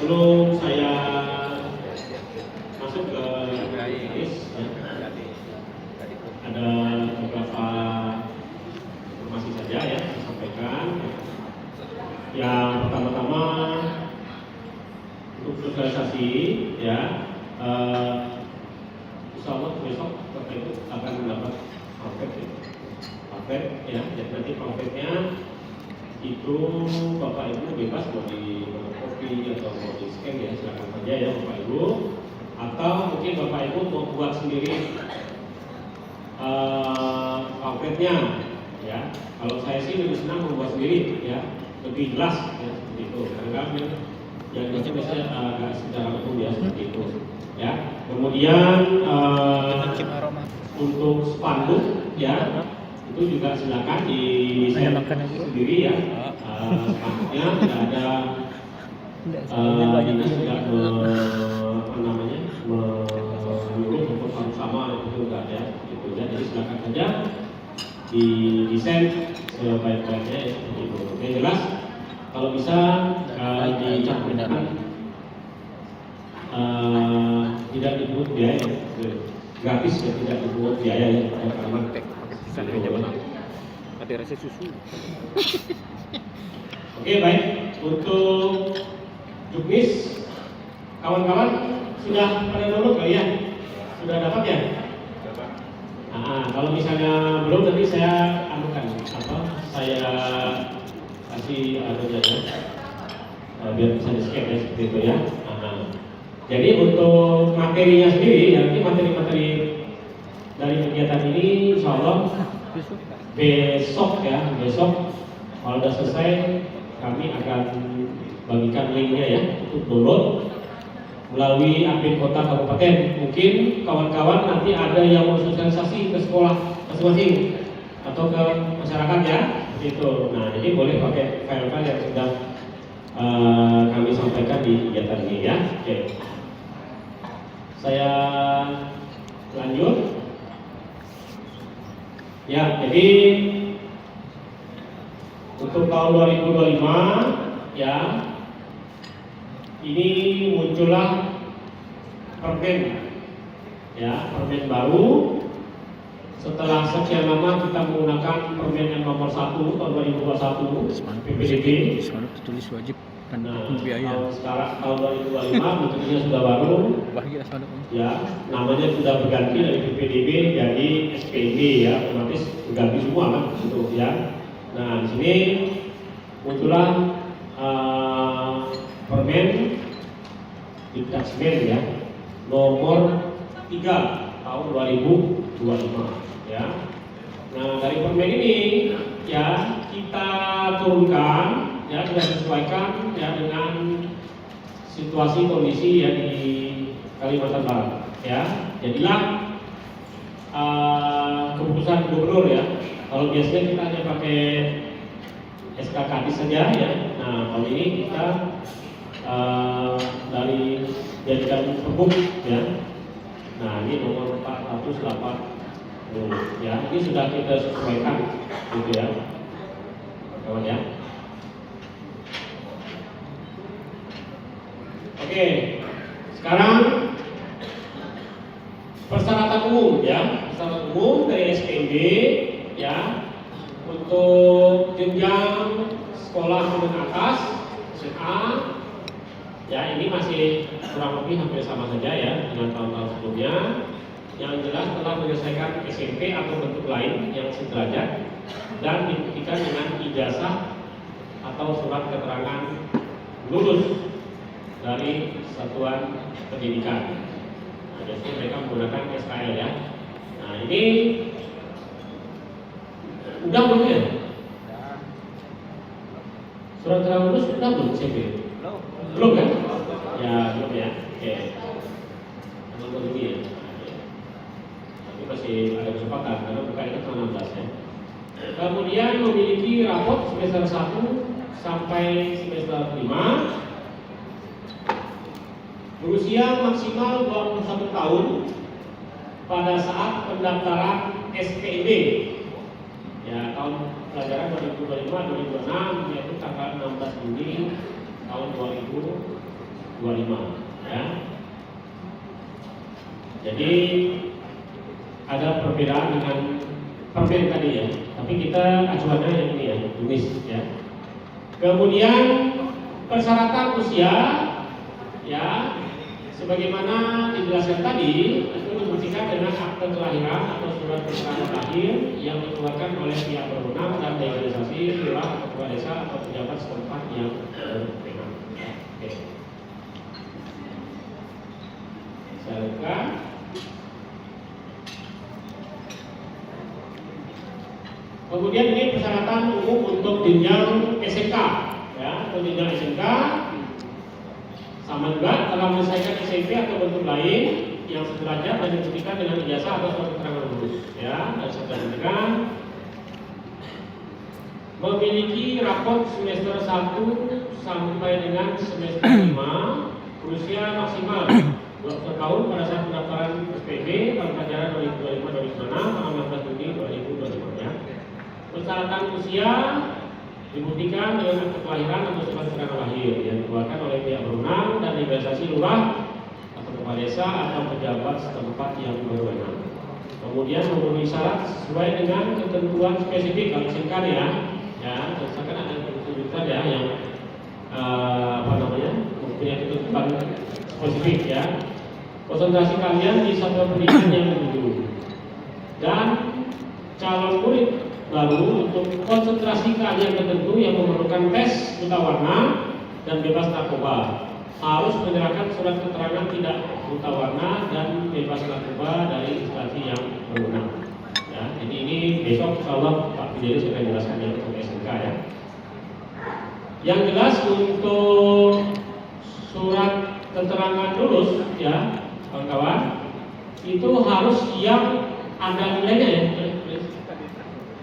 sebelum saya masuk ke teknis, ada beberapa informasi saja ya saya sampaikan. Yang pertama-tama untuk sosialisasi ya, insya Allah besok Bapak Ibu akan mendapat pamflet ya. Jadi nanti pamfletnya itu Bapak Ibu bebas mau di fotokopi atau mau di scan ya, silakan saja ya Bapak Ibu. Atau mungkin Bapak Ibu mau buat sendiri pamfletnya ya. Kalau saya sih lebih senang membuat sendiri ya, lebih jelas ya seperti itu. Karena yang biasanya agak secara umum ya seperti itu ya. Kemudian untuk spanduk ya, itu juga silakan didesain sendiri ya. Spanduknya tidak ada dinas tidak menyuruh untuk harus sama itu enggak ya, gitu ya. Jadi silakan saja didesain sebaik-baiknya ya, seperti itu. Oke, jelas. Kalau bisa dicampurkan tidak dipungut biaya, gratis ya, tidak dipungut biaya ya, karena ada rasa susu. Oke, baik. Untuk juknis kawan-kawan sudah pada download kali ya? Sudah dapat ya? Kalau misalnya belum, nanti saya anukan saya kasih anunya ya, biar bisa di scan ya seperti itu ya. Jadi untuk materinya sendiri ya, nanti materi-materi dari kegiatan ini insya Allah besok ya, besok kalau sudah selesai kami akan bagikan linknya ya untuk download melalui admin kota kabupaten. Mungkin kawan-kawan nanti ada yang mau sosialisasi ke sekolah masing-masing atau ke masyarakat ya, seperti itu. Nah, jadi boleh pakai file-file yang sudah kami sampaikan di kegiatan ini ya. Oke. Saya lanjut. Ya, jadi untuk tahun 2025 ya, ini muncullah permen ya, permen baru. Setelah sekian lama kita menggunakan permen yang nomor 1 tahun 2021 PPDB. Tertulis wajib Nah, biaya. sekarang tahun 2025 bentuknya sudah baru. Ya, namanya sudah berganti dari PPDB jadi SPB ya, otomatis berganti semua kan gitu ya. Nah, di sini muncullah permen Dikdasmen ya nomor 3 tahun 2025 ya. Nah, dari permen ini ya kita turunkan ya, kita sesuaikan ya dengan situasi kondisi ya di Kalimantan Barat ya. Jadilah keputusan gubernur ya. Kalau biasanya kita hanya pakai SK Kadis saja ya. Nah, kali ini kita dari jadikan pergub ya. Nah, ini nomor 480 ya. Ini sudah kita sesuaikan gitu ya, kawan ya. Oke, sekarang persyaratan umum ya, persyaratan umum dari SPB ya untuk jenjang sekolah menengah atas SMA ya, ini masih kurang lebih hampir sama saja ya dengan tahun-tahun sebelumnya. Yang jelas telah menyelesaikan SMP atau bentuk lain yang sederajat dan dibuktikan dengan ijazah atau surat keterangan lulus dari satuan pendidikan. Nah, biasanya mereka menggunakan SKL ya. Nah, ini udah belum ya? Surat keterangan lulus udah belum SMP? Belum kan? Ya, belum ya. Oke. Belum ini ya. Tapi masih ada kesempatan karena buka itu tanggal 16 ya. Kemudian memiliki rapot semester 1 sampai semester 5. Berusia maksimal 21 tahun pada saat pendaftaran SPB ya, tahun pelajaran 2025-2026 yaitu tanggal 16 Juni tahun 2025 ya. Jadi ada perbedaan dengan permen tadi ya, tapi kita acuannya yang ini ya, tulis ya. Kemudian persyaratan usia ya, sebagaimana dijelaskan tadi, itu dibuktikan dengan akte kelahiran atau surat keterangan lahir yang dikeluarkan oleh pihak berwenang dan legalisasi lurah, kepala desa atau pejabat setempat yang berwenang. Oke. Saya buka. Kemudian ini persyaratan umum untuk jenjang SMK ya, untuk jenjang SMK sama juga dalam menyelesaikan SMP atau bentuk lain yang sederajat dan dibuktikan dengan ijazah atau surat keterangan lulus ya, dan selanjutnya memiliki raport semester 1 sampai dengan semester 5, berusia maksimal 20 tahun pada saat pendaftaran SPB pada pelajaran 2025-2026 tanggal 16 Juni 2025 ya. Persyaratan usia dibuktikan dengan akte kelahiran atau surat keterangan lahir yang dikeluarkan oleh pihak berwenang dan legalisasi lurah atau kepala desa atau pejabat setempat yang berwenang. Kemudian memenuhi syarat sesuai dengan ketentuan spesifik kalau singkat ya, misalkan ada ketentuan ya yang mempunyai ketentuan spesifik ya. Konsentrasi kalian di satuan pendidikan yang tertuju dan calon murid baru untuk konsentrasi keahlian tertentu yang memerlukan tes buta warna dan bebas narkoba harus menyerahkan surat keterangan tidak buta warna dan bebas narkoba dari instansi yang berwenang. Ya, jadi ini besok insyaallah Pak Fidelis akan jelaskan yang untuk SMK ya. Yang jelas untuk surat keterangan lulus ya, kawan-kawan, itu harus yang ada nilainya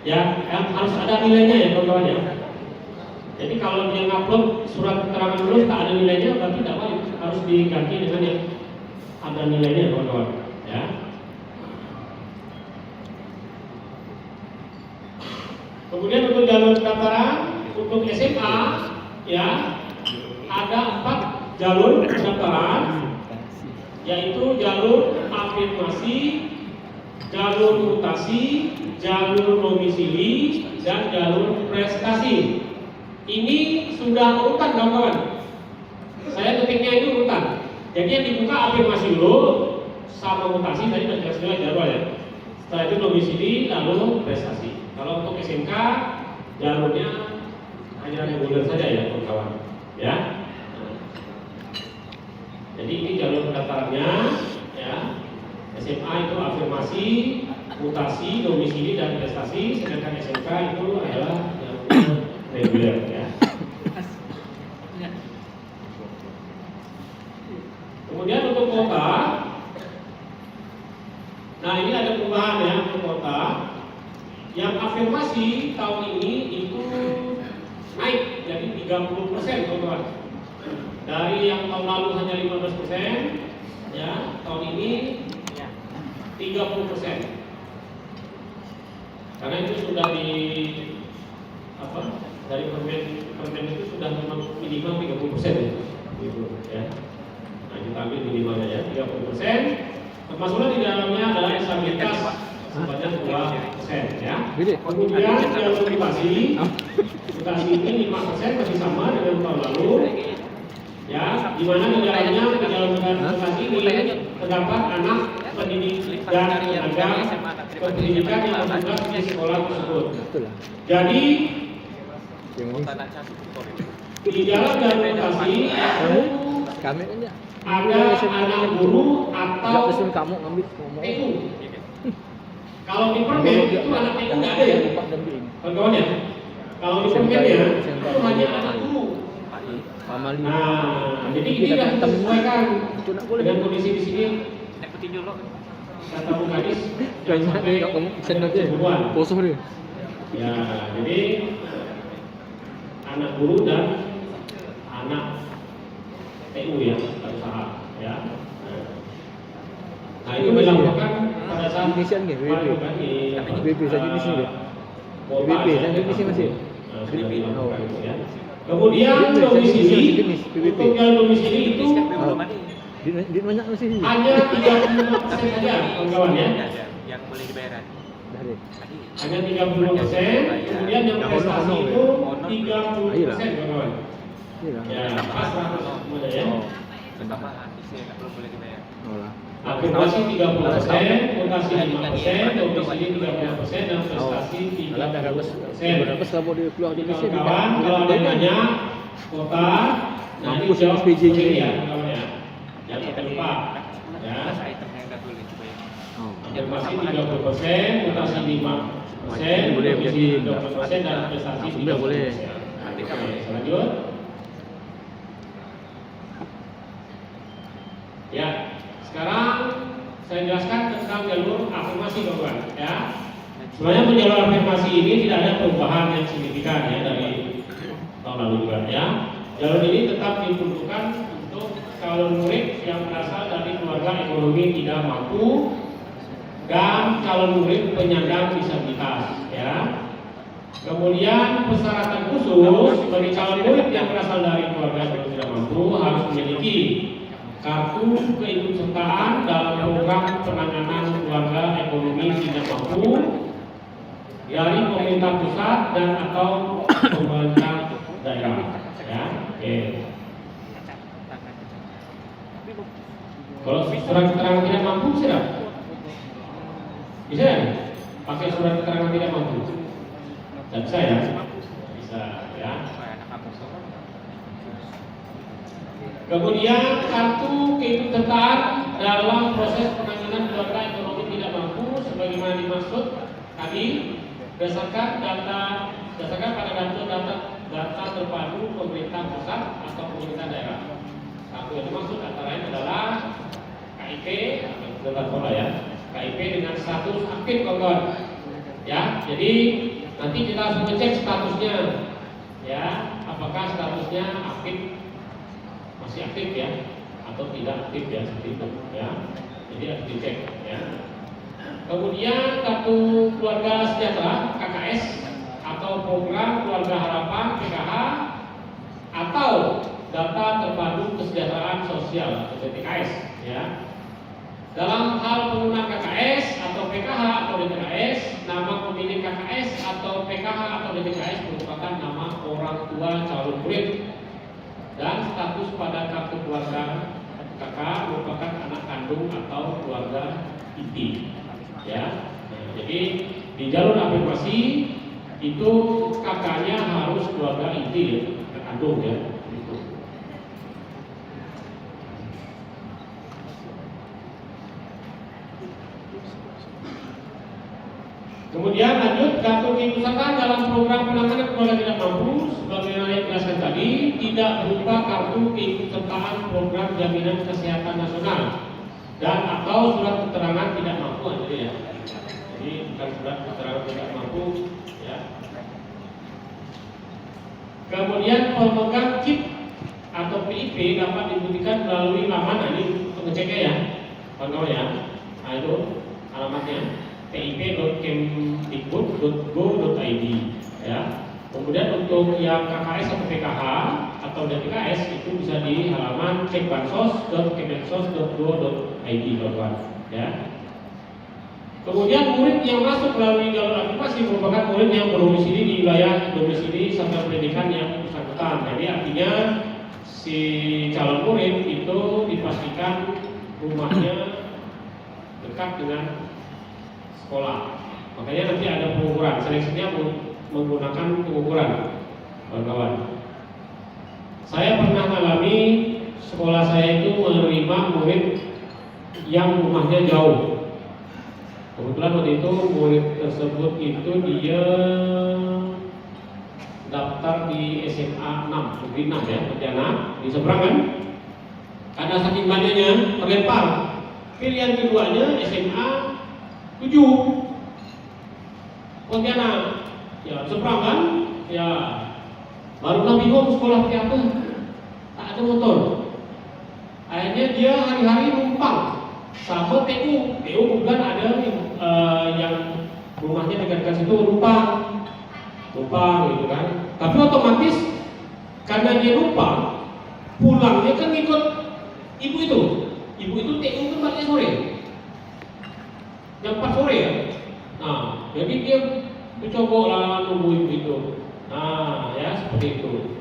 ya, yang harus ada nilainya ya kawan-kawan ya. Jadi kalau dia ngupload surat keterangan lulus tak ada nilainya, berarti tidak wajib, harus diganti dengan yang ada nilainya kawan-kawan ya. Kemudian untuk jalur pendaftaran untuk SMA ya, ada 4 jalur pendaftaran, yaitu jalur afirmasi, jalur mutasi, jalur domisili, dan jalur prestasi. Ini sudah urutan kawan-kawan. Saya ketiknya itu urutan. Jadi yang dibuka afirmasi dulu, sama mutasi tadi sudah jelas jadwal ya. Setelah itu domisili, lalu prestasi. Kalau untuk SMK jalurnya hanya reguler saja ya kawan-kawan. Ya. Jadi ini jalur pendaftarannya ya. SMA itu afirmasi, mutasi, domisili, dan prestasi, sedangkan SMK itu adalah yang reguler ya. Kemudian untuk kota, nah ini ada perubahan ya untuk kota. Yang afirmasi tahun ini itu naik jadi 30% kawan-kawan. Dari yang tahun lalu hanya 15%, ya tahun ini 30%. Karena itu sudah dari permen itu sudah minimal 30% ya, gitu ya. Nah kita ambil minimalnya ya 30%. Termasuklah di dalamnya adalah instabilitas sebanyak 2% ya. Kemudian jalur mutasi ini 5% masih sama dengan tahun lalu. Ya, di mana di dalamnya di dalam mutasi ini terdapat anak pendidik dan tenaga pendidikan yang bertugas di sekolah tersebut. Jadi di dalam jalur mutasi ada anak guru atau TU. Kalau di permen itu anak TU nggak ada ya, kawan-kawan ya. Kalau di permen ya itu hanya anak guru. Nah, jadi ini sudah disesuaikan dengan kondisi di sini. Kata Bu Kadis, ya, jadi anak guru dan anak TU ya, usaha ya. Nah itu dilakukan pada saat melakukan BB saja di sini. BB saja di sini masih. Kemudian domisili, untuk yang domisili itu Di banyak masih. Hanya 35% saja kawan-kawan ya. Yang boleh dibayar. Dari. Hanya 30%, kemudian yang prestasi itu 30% kawan-kawan. Iya. Ya, pas 100 kemudian ya. Oh. Tambahan isi nggak perlu boleh dibayar. Oh lah. Afirmasi 30%, mutasi 5%, domisili 30%, dan prestasi Alat dah habis. 30%. Berapa selama dia keluar Jadi di sini? kawan-kawan, kalau ada yang nanya kota, nah ini Mampus jawab SPJ -nya seperti ini. ya kawan ya. Jangan sampai lupa. Ya. Plus item yang nggak boleh dibayar. Oh. Afirmasi 30%, mutasi 5%, Boleh domisili jadi 30%, dan prestasi langsung dah boleh. 30%. Oke, lanjut. Ya, sekarang saya jelaskan tentang jalur afirmasi kawan ya. Sebenarnya untuk jalur afirmasi ini tidak ada perubahan yang signifikan ya dari tahun lalu juga ya. Jalur ini tetap diperuntukkan untuk calon murid yang berasal dari keluarga ekonomi tidak mampu dan calon murid penyandang disabilitas ya. Kemudian persyaratan khusus bagi calon murid yang berasal dari keluarga ekonomi tidak mampu harus memiliki kartu keikutsertaan dalam program penanganan keluarga ekonomi tidak mampu dari pemerintah pusat dan atau pemerintah daerah. Ya, oke. Kalau surat keterangan tidak mampu bisa? Bisa ya? Pakai surat keterangan tidak mampu? Tidak bisa ya? Bisa ya. Kemudian kartu keikutsertaan dalam proses penanganan keluarga ekonomi tidak mampu sebagaimana dimaksud tadi berdasarkan pada data terpadu pemerintah pusat atau pemerintah daerah. Kartu yang dimaksud antara lain adalah KIP atau data pola ya. KIP dengan status aktif kawan. Ya, jadi nanti kita harus mengecek statusnya ya, apakah statusnya aktif, masih aktif ya atau tidak aktif ya, seperti itu ya. Jadi harus dicek ya. Kemudian kartu keluarga sejahtera KKS atau program keluarga harapan PKH atau data terpadu kesejahteraan sosial atau DTKS ya. Dalam hal penggunaan KKS atau PKH atau DTKS, nama pemilik KKS atau PKH atau DTKS merupakan nama orang tua calon murid dan status pada kartu keluarga KK merupakan anak kandung atau keluarga inti ya. Nah, jadi di jalur afirmasi itu kakaknya harus keluarga inti ya, anak kandung ya gitu. Kemudian lanjut, kartu keikutsertaan dalam program penanganan keluarga tidak mampu sebagaimana yang dijelaskan tadi tidak berupa kartu keikutsertaan program jaminan kesehatan nasional dan atau surat keterangan tidak mampu jadi ya. Jadi bukan surat keterangan tidak mampu ya. Kemudian pemegang chip atau PIP dapat dibuktikan melalui laman ini untuk ngeceknya ya, kawan-kawan ya. Nah itu alamatnya pip.kemdikbud.go.id ya. Kemudian untuk yang KKS atau PKH atau DTKS itu bisa di halaman cekbansos.kemensos.go.id kawan ya. Kemudian murid yang masuk melalui jalur afirmasi merupakan murid yang berdomisili di wilayah domisili satuan pendidikan yang bersangkutan. Jadi artinya si calon murid itu dipastikan rumahnya dekat dengan sekolah. Makanya nanti ada pengukuran, seleksinya menggunakan pengukuran, kawan-kawan. Saya pernah mengalami sekolah saya itu menerima murid yang rumahnya jauh. Kebetulan waktu itu murid tersebut itu dia daftar di SMA 6, negeri 6 ya, Pontianak, di seberang kan. Karena saking banyaknya terlempar. Pilihan keduanya SMA 7 Pontianak, ya seberang kan, ya barulah bingung sekolah pakai apa, tak ada motor. Akhirnya dia hari-hari numpang sama TU bukan ada yang rumahnya dekat-dekat situ numpang gitu kan. Tapi otomatis karena dia numpang, pulangnya kan ikut ibu itu, ibu itu TU itu baliknya sore, jam 4 sore ya. Nah, jadi dia mencoba lah nunggu ibu itu. Nah, ya seperti itu.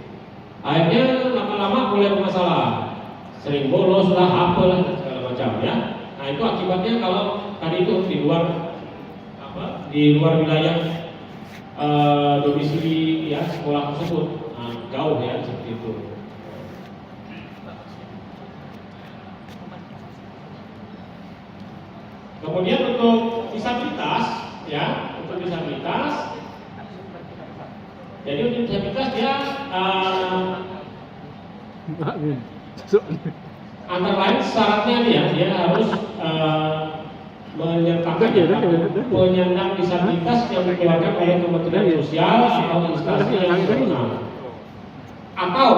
Akhirnya lama-lama mulai bermasalah, sering bolos lah, apalah segala macam ya. Nah itu akibatnya kalau tadi itu di luar wilayah domisili ya sekolah tersebut, nah, jauh ya seperti itu. Kemudian untuk disabilitas ya, untuk disabilitas. Jadi untuk disabilitas dia antara lain syaratnya dia harus menyertakan penyandang disabilitas yang dikeluarkan oleh Kementerian Sosial atau instansi yang berwenang, atau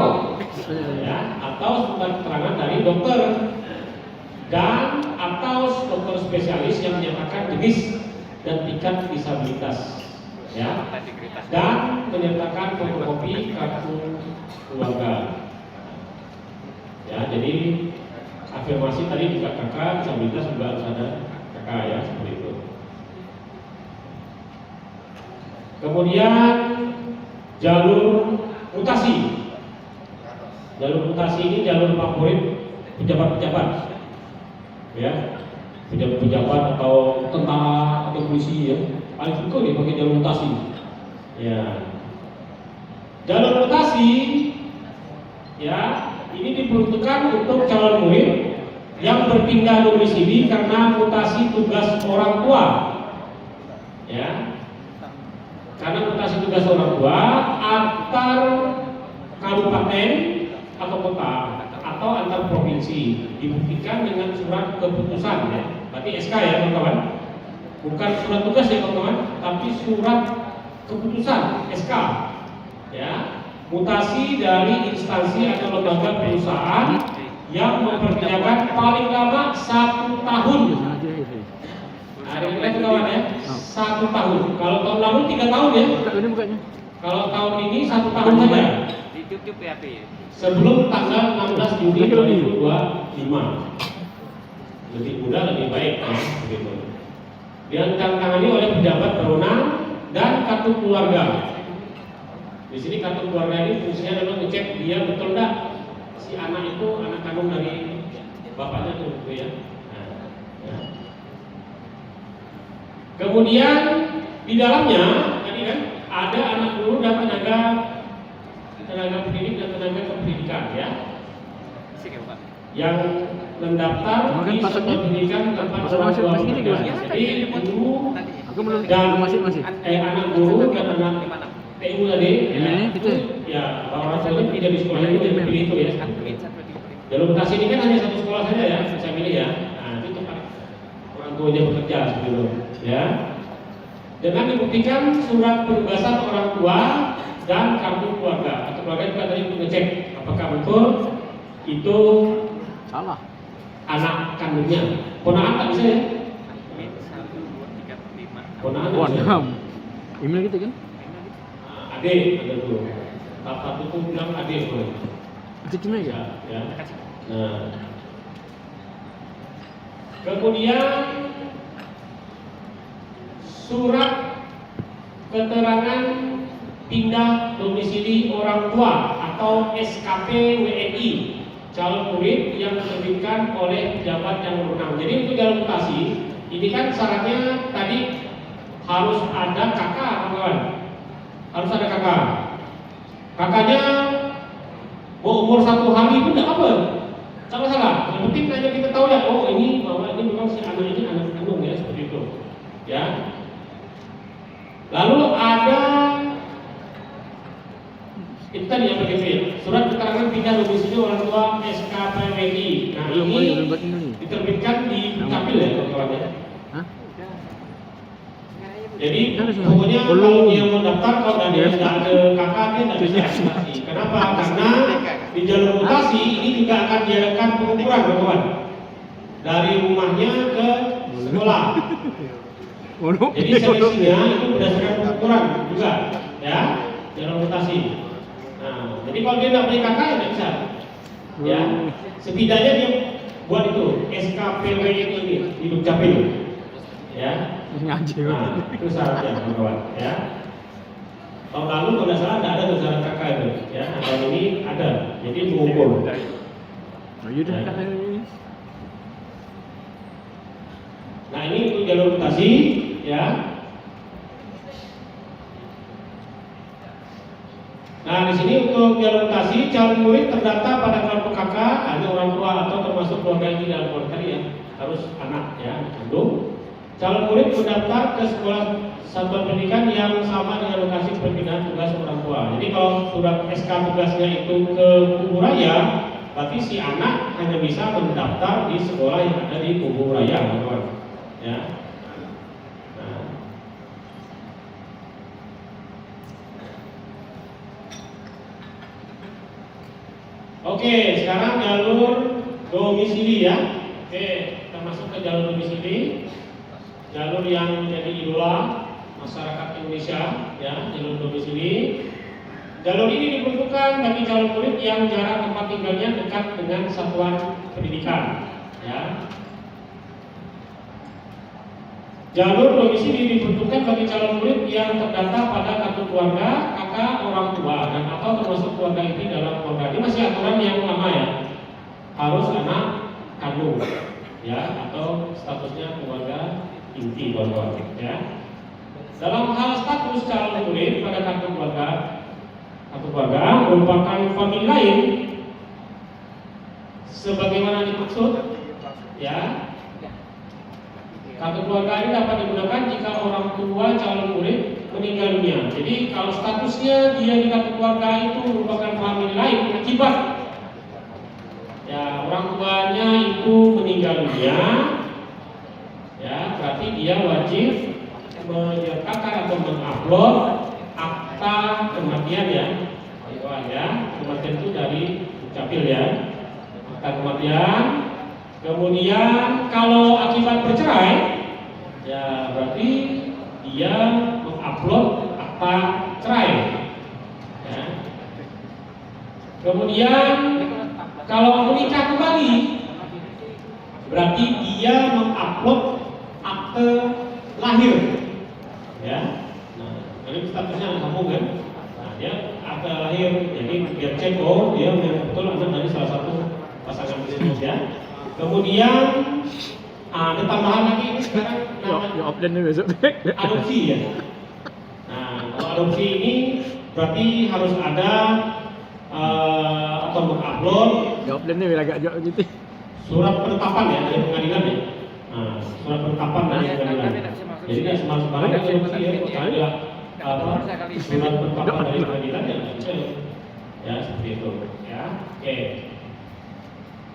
surat keterangan dari dokter dan atau dokter spesialis yang menyatakan jenis dan tingkat disabilitas. Ya, dan menyertakan fotokopi kartu keluarga. Ya, jadi afirmasi tadi juga kakak disabilitas juga harus ada kakak ya seperti itu. Kemudian jalur mutasi. Jalur mutasi ini jalur favorit pejabat-pejabat. Ya, pejabat-pejabat atau tentara atau polisi ya. Paling suka nih pakai jalur mutasi. Ya, jalur mutasi ya ini diperuntukkan untuk calon murid yang berpindah domisili karena mutasi tugas orang tua. Ya, karena mutasi tugas orang tua antar kabupaten atau kota atau antar provinsi dibuktikan dengan surat keputusan ya. Berarti SK ya teman-teman. Bukan surat tugas ya teman-teman, tapi surat keputusan SK. Ya, mutasi dari instansi atau lembaga perusahaan yang memperkerjakan paling lama 1 tahun. Ada yang lihat kawan ya, 1 tahun. Kalau tahun lalu 3 tahun ya. Kalau tahun ini 1 tahun saja. Di YouTube PHP ya. Sebelum tanggal 16 Juni 2025. Lebih mudah, lebih baik ya, begitu. Yang ditangani oleh pejabat berwenang dan kartu keluarga. Di sini kartu keluarga ini fungsinya adalah ngecek dia betul enggak si anak itu anak kandung dari bapaknya tuh gitu ya. Nah, ya. Kemudian di dalamnya tadi kan ada anak guru dan tenaga pendidik dan tenaga kependidikan ya. Yang mendaftar di sekolah pendidikan tempat orang tua bekerja. Jadi guru dan anak guru dan anak TU tadi itu ya orang tuanya tidak di sekolah itu pilih itu ya. Jalur mutasi ini kan hanya satu sekolah saja ya, saya pilih ya. Nah itu tempat orang tuanya bekerja gitu ya. Dengan dibuktikan surat penugasan orang tua dan kartu keluarga. Kartu keluarga juga tadi untuk ngecek apakah betul itu salah anak kandungnya. Ponaan tak bisa ya? Ponaan tak bisa. Email gitu kan? Adik ada dulu. Tahap satu tuh bilang adik boleh. Itu cuma ya? Ya. Nah. Kemudian surat keterangan pindah domisili orang tua atau SKP WNI calon murid yang diterbitkan oleh pejabat yang berwenang. Jadi untuk jalur mutasi ini kan syaratnya tadi harus ada kakak, kawan. Harus ada kakak. Kakaknya mau umur 1 hari itu tidak apa, tak masalah. Yang penting hanya kita tahu ya, oh ini bahwa ini memang si anak ini anak kandung ya seperti itu. Ya. Lalu ada itu tadi yang begitu surat keterangan pindah domisili orang tua SKPWI. Nah ini diterbitkan di Dukcapil ya kawan-kawan ya. Jadi pokoknya kalau dia mau daftar kalau dia tidak ada kakak dia tidak bisa mutasi. Kenapa? Karena di jalur mutasi ini juga akan diadakan pengukuran kawan dari rumahnya ke sekolah. Jadi seleksinya itu berdasarkan pengukuran juga ya jalur mutasi. Nah, jadi kalau dia tidak punya kakak ya tidak bisa. Ya, setidaknya dia buat itu SKPW ini di Dukcapil, ya. Ngaji. Nah, itu syaratnya kawan-kawan, ya. Tahun lalu kalau nggak salah nggak ada tuh syarat kakak itu, ya. Nah, tahun ini ada, jadi mengukur. Oh iya dah Ya. dah ini. Nah ini untuk jalur mutasi, ya. Nah di sini untuk jalur mutasi calon murid terdaftar pada kelompok PKK hanya orang tua atau termasuk keluarga yang dalam keluarga tadi ya, harus anak ya, kandung. Calon murid mendaftar ke sekolah satuan pendidikan yang sama dengan lokasi perpindahan tugas orang tua. Jadi kalau surat SK tugasnya itu ke Kuburaya, berarti si anak hanya bisa mendaftar di sekolah yang ada di Kuburaya, teman-teman. Ya. Nah. Oke, sekarang jalur domisili ya. Oke, kita masuk ke jalur domisili. Jalur yang menjadi idola masyarakat Indonesia, ya, jalur domisili. Jalur ini diperuntukkan bagi calon murid yang jarak tempat tinggalnya dekat dengan satuan pendidikan, ya. Jalur domisili diperuntukkan bagi calon murid yang terdaftar pada kartu keluarga, kakak, orang tua, dan atau termasuk keluarga inti dalam keluarga. Ini masih aturan yang lama ya, harus anak kandung, ya, atau statusnya keluarga inti keluarga, ya. Dalam hal status calon murid pada kartu keluarga merupakan famili lain, sebagaimana dimaksud, ya. Kartu keluarga ini dapat digunakan jika orang tua calon murid meninggal dunia. Jadi kalau statusnya dia di kartu keluarga itu merupakan famili lain akibat ya orang tuanya itu meninggal dunia, ya berarti dia wajib menyertakan atau mengupload akta kematian ya, kematian itu dari Dukcapil ya, akta kematian. Kemudian kalau akibat bercerai, ya berarti dia mengupload akta cerai. Ya. Kemudian kalau menikah kembali, berarti dia mengupload akte lahir. Ya. Nah, ini statusnya sambung kan? Nah, dia akte lahir, jadi biar cek oh dia memang betul anak dari salah satu pasangan tersebut ya. Kemudian ada tambahan lagi ini sekarang Ya update nih besok. adopsi ya. Nah kalau adopsi ini berarti harus ada atau mengupload Ya update nih agak jauh gitu. surat penetapan ya dari pengadilan ya. Nah, surat penetapan dari pengadilan. Jadi nggak sembarang adopsi ya, kalau ada surat penetapan dari pengadilan ya nggak bisa ya seperti itu ya. Oke.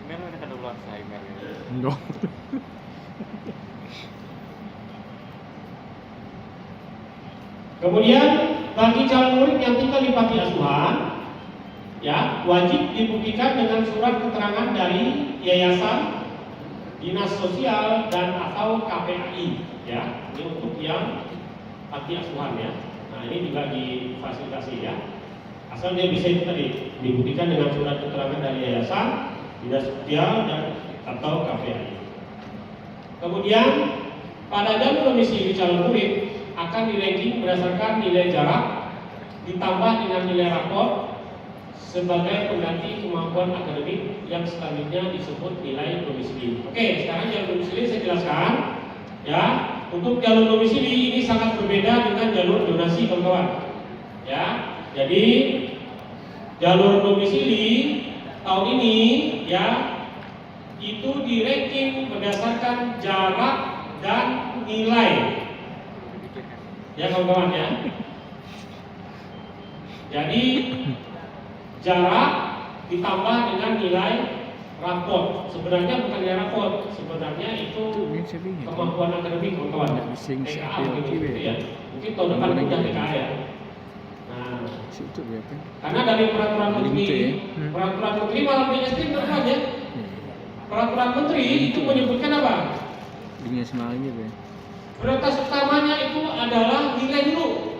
Email udah kan duluan saya email. Enggak. Kemudian bagi calon murid yang tinggal di panti asuhan, ya wajib dibuktikan dengan surat keterangan dari yayasan, dinas sosial dan atau KPAI, ya. Ini untuk yang panti asuhan ya. Nah ini juga difasilitasi ya. Asal dia bisa itu tadi dibuktikan dengan surat keterangan dari yayasan, dinas sosial dan atau KPAI. Kemudian pada jalur domisili calon murid akan di-ranking berdasarkan nilai jarak ditambah dengan nilai rapor sebagai pengganti kemampuan akademik yang selanjutnya disebut nilai domisili. Oke, sekarang jalur domisili saya jelaskan ya. Untuk jalur domisili ini sangat berbeda dengan jalur donasi kawan-kawan. Ya. Jadi jalur domisili tahun ini ya itu di-ranking berdasarkan jarak dan nilai. Ya kawan-kawan ya. Jadi jarak ditambah dengan nilai raport. Sebenarnya bukan nilai raport, sebenarnya itu kemampuan akademik kawan-kawan. TKA begitu ya. Mungkin tahun depan udah TKA ya. Nah, karena dari peraturan menteri malah lebih ekstrim aja. Peraturan menteri itu menyebutkan apa? Dengan semalanya ya. Prioritas utamanya itu adalah nilai dulu,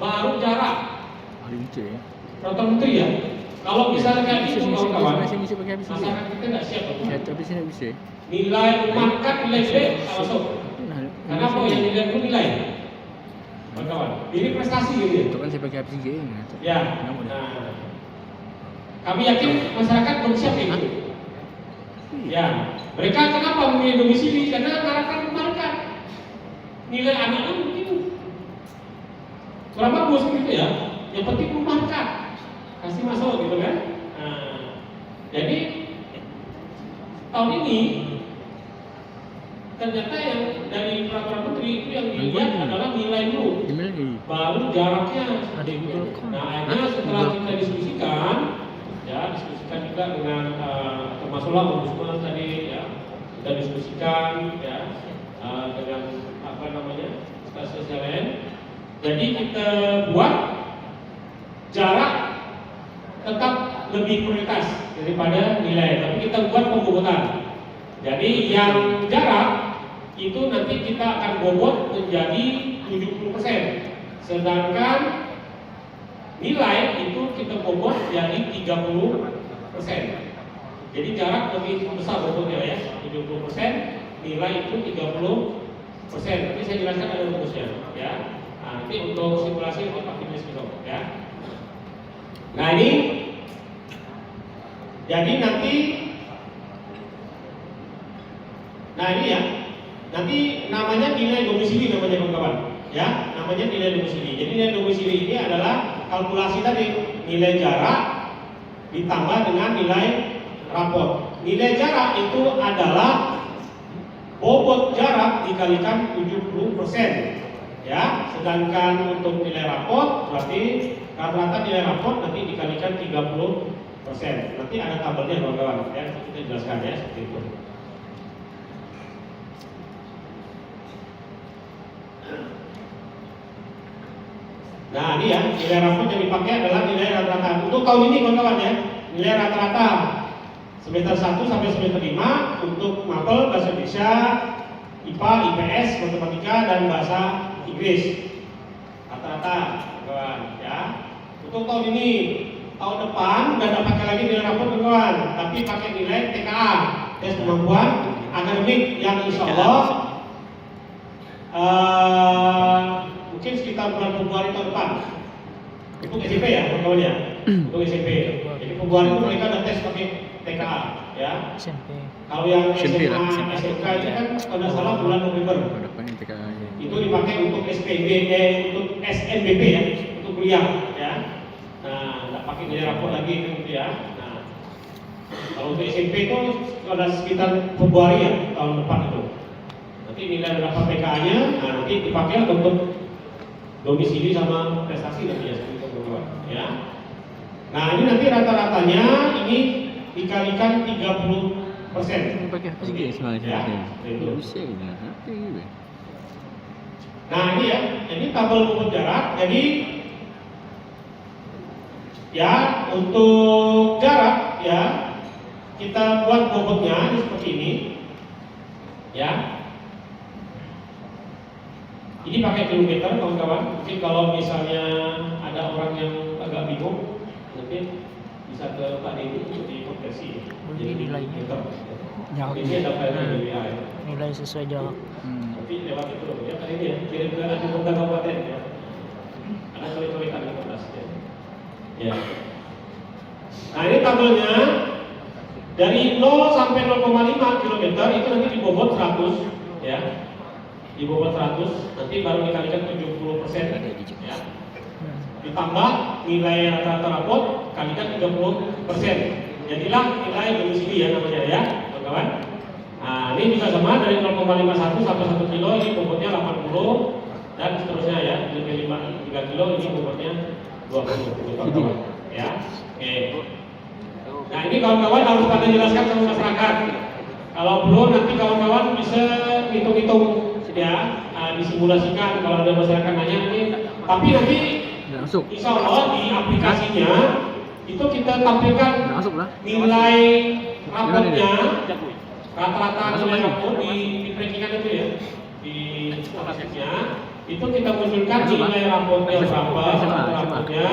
baru jarak. Hari itu ya. Peraturan menteri ya. Kalau misalnya kayak gitu Sini, kawan-kawan, sini, pakai habis ini. masyarakat kita nggak siap loh. Satu habis ini bisa. Nilai market nilai B masuk. Kenapa yang dilihat itu nilai? Kawan-kawan, ini prestasi gitu ya. Itu kan saya pakai habis ini. Ya. Nah, kami yakin masyarakat belum siap kayak gitu. Ya, mereka kenapa memilih domisili? Karena mengharapkan market. Nilai anaknya mungkin kurang bagus gitu ya. Yang penting market, kasih masuk gitu kan. Nah, jadi tahun ini ternyata yang dari peraturan menteri itu yang dilihat adalah nilai dulu, baru jaraknya. Nah, akhirnya setelah kita diskusikan, ya diskusikan juga dengan termasuklah ombudsman tadi, ya kita diskusikan ya dengan apa namanya stasiun lain. Jadi kita buat jarak tetap lebih prioritas daripada nilai, tapi kita buat pembobotan. Jadi yang jarak itu nanti kita akan bobot menjadi 70%, sedangkan nilai itu kita bobot jadi 30%. Jadi jarak lebih besar bobotnya ya, 70%, nilai itu 30%. Nanti saya jelaskan ada rumusnya ya. Nah, nanti untuk simulasi itu pakai besok ya. Nah ini, jadi nanti, nah ini ya, nanti namanya nilai domisili namanya kawan-kawan, ya, namanya nilai domisili. Jadi nilai domisili ini adalah kalkulasi tadi nilai jarak ditambah dengan nilai rapot. Nilai jarak itu adalah bobot jarak dikalikan 70%. Ya, sedangkan untuk nilai rapot berarti rata-rata nilai rapot nanti dikalikan 30%. Nanti ada tabelnya kawan-kawan ya, kita jelaskan ya seperti itu. Nah, ini ya, nilai rapot yang dipakai adalah nilai rata-rata. Untuk tahun ini kawan-kawan ya, nilai rata-rata semester 1 sampai semester 5 untuk mapel bahasa Indonesia, IPA, IPS, matematika dan bahasa Inggris rata-rata kawan ya. Untuk tahun ini, tahun depan nggak ada pakai lagi nilai rapot kawan, tapi pakai nilai TKA, tes kemampuan akademik yang insya Allah mungkin sekitar bulan Februari tahun depan. Untuk SMP ya kawan ya, untuk SMP. Jadi Februari itu mereka ada tes pakai TKA ya. Kalau yang SMA, SMK itu kan kalau salah bulan November. Itu dipakai untuk SPB, untuk SNBP ya, untuk kuliah ya. Nah, nggak pakai nilai rapor lagi gitu ya. Nah, kalau untuk SMP itu ada sekitar Februari ya tahun depan itu. Nanti nilai dapat PKA-nya, nah nanti dipakai untuk domisili sama prestasi nanti ya seperti itu ya. Nah ini nanti rata-ratanya ini dikalikan 30%. Pakai apa sih Ya, itu. Bisa gitu. Nah ini ya, ini tabel bobot jarak. Jadi ya untuk jarak ya kita buat bobotnya ini seperti ini ya. Ini pakai kilometer kawan-kawan. Mungkin kalau misalnya ada orang yang agak bingung, nanti bisa ke Pak Dedi untuk dikonversi. Jadi nilainya jauh. Ini ada filenya di WA ya. Nilai sesuai jarak. Tapi lewat itu ya kan ini ya, kirim ke Adi Kota Kabupaten ya. Ada coret-coretan di kertas ya. Ya. Nah ini tabelnya dari 0 sampai 0,5 km itu nanti dibobot 100 ya. Dibobot 100 nanti baru dikalikan 70% ya. Ditambah nilai rata-rata rapot kalikan 30%. Jadilah nilai domisili ya namanya ya, kawan-kawan. Nah, ini juga sama dari 0,51 sampai 1 kilo ini bobotnya 80 dan seterusnya ya. Dari 3 kilo ini bobotnya 20 kawan-kawan ya. Oke. Nah, ini kawan-kawan harus pada jelaskan sama masyarakat. Kalau belum nanti kawan-kawan bisa hitung-hitung ya, disimulasikan kalau ada masyarakat nanya ini. Tapi nanti insya Allah di aplikasinya itu kita tampilkan nilai rapotnya, rata-rata nilai rapot di perinkingan itu ya, di aplikasinya itu kita munculkan nilai rapotnya berapa, rapotnya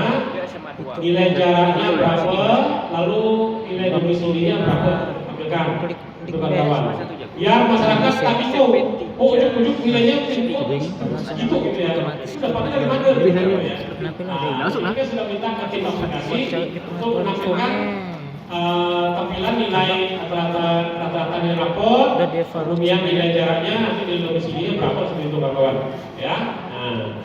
nilai jaraknya berapa, lalu nilai domisilinya berapa, tampilkan untuk kawan. Ya masyarakat tak bingung, ujuk-ujuk nilainya segitu gitu ya. Dapatnya dari mana? Nah, ini sudah minta ke tim aplikasi untuk menampilkan tampilan nilai rata-rata nilai rapor, kemudian nilai jaraknya, nanti nilai domisilinya berapa seperti itu kawan. Ya. Nah.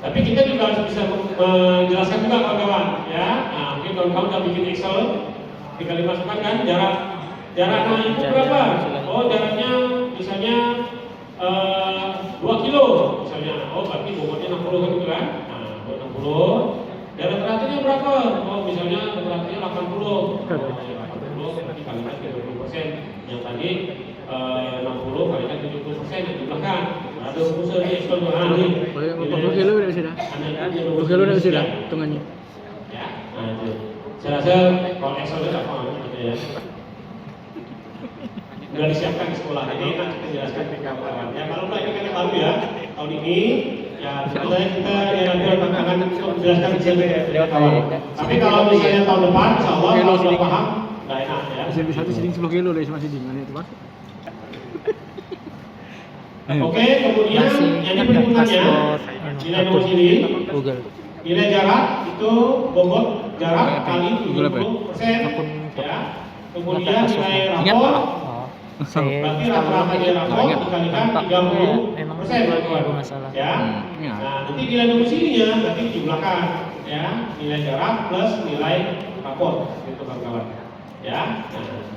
Tapi kita juga harus bisa menjelaskan juga kawan-kawan, ya. Nah, mungkin kawan-kawan udah bikin Excel, tinggal dimasukkan kan jaraknya itu berapa? Oh, jaraknya misalnya 2 kilo misalnya. Oh, berarti bobotnya 60 kan gitu kan? Nah, 60. Jarak terakhirnya berapa? Oh, misalnya terakhirnya 80. Oh, 80 berarti kalikan 30%. Yang tadi 60 kalikan 70% yang jumlahkan. Ada rumusnya di Excel tuh nih. 40 kilo udah bisa dah. 40 kilo udah bisa dah hitungannya. Ya, nah itu. Saya rasa kalau Excel itu apa gitu ya. Sudah disiapkan di sekolah ini, nanti kita jelaskan ke kawan-kawan. Ya kalau ini kan baru ya, tahun ini ya sebenarnya kita nanti tantangan untuk menjelaskan di kawan. Tapi kalau misalnya tahun depan, insya Allah kalau sudah paham, udah enak ya. SMP 1 siding 10 kilo deh sama siding itu Pak. Oke, kemudian yang ini perhitungannya nilai domisili, nilai jarak itu bobot jarak kali 70%, ya. Kemudian nilai rapor, berarti rata-rata nilai rapor dikalikan 30%, ya. Nah, nanti nilai domisilinya berarti dijumlahkan, ya, nilai jarak plus nilai rapor, itu kawan-kawan, ya. Nah.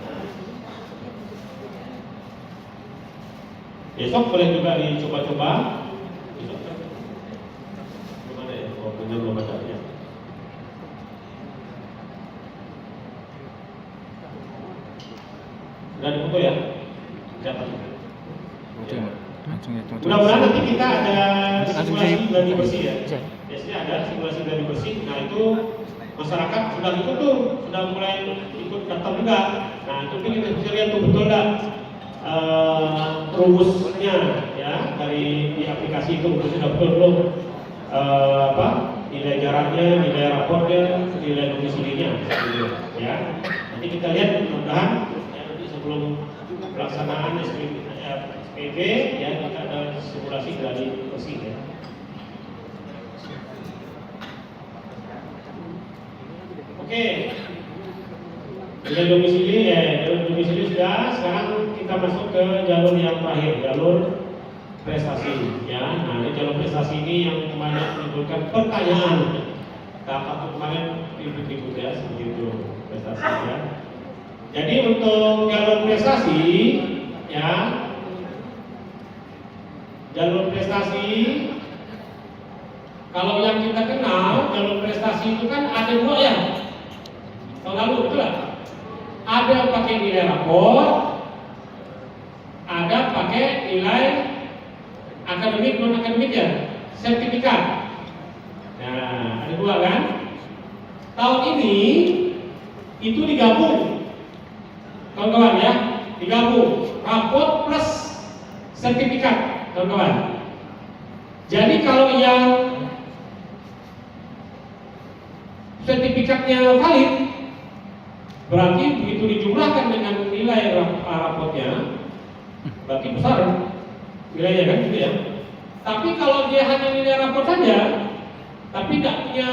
Besok boleh juga dicoba-coba. Besok kan? Gimana ya? Oh, benar belum ada ya. Sudah difoto ya? Catat. Mudah-mudahan nanti kita ada simulasi gladi bersih ya. Biasanya ada simulasi gladi bersih. Nah itu masyarakat sudah ikut tuh, sudah mulai ikut daftar juga. Nah itu kita bisa lihat tuh betul nggak? Rumusnya ya dari di aplikasi itu sudah betul belum nilai jaraknya, nilai rapornya, nilai domisilinya ya. Nanti kita lihat mudah-mudahan ya, nanti sebelum pelaksanaan SPB ya kita ada simulasi gladi bersih ya. Oke. Nilai domisili sudah. Sekarang kita masuk ke jalur yang terakhir, jalur prestasi. Ya, nah ini jalur prestasi ini yang banyak menimbulkan pertanyaan. Dapat kemarin ribut-ribut ya seperti itu prestasi ya. Jadi untuk jalur prestasi, ya, jalur prestasi. Kalau yang kita kenal jalur prestasi itu kan ada dua ya. Tahun lalu betul lah. Ada pakai nilai rapor, ada pakai nilai akademik non akademik ya, sertifikat. Nah, ada dua kan? Tahun ini itu digabung, kawan-kawan ya, digabung rapor plus sertifikat, kawan-kawan. Jadi kalau yang sertifikatnya valid, berarti begitu dijumlahkan dengan nilai raportnya, berarti besar nilainya kan gitu ya. Tapi kalau dia hanya nilai raport saja, tapi tidak punya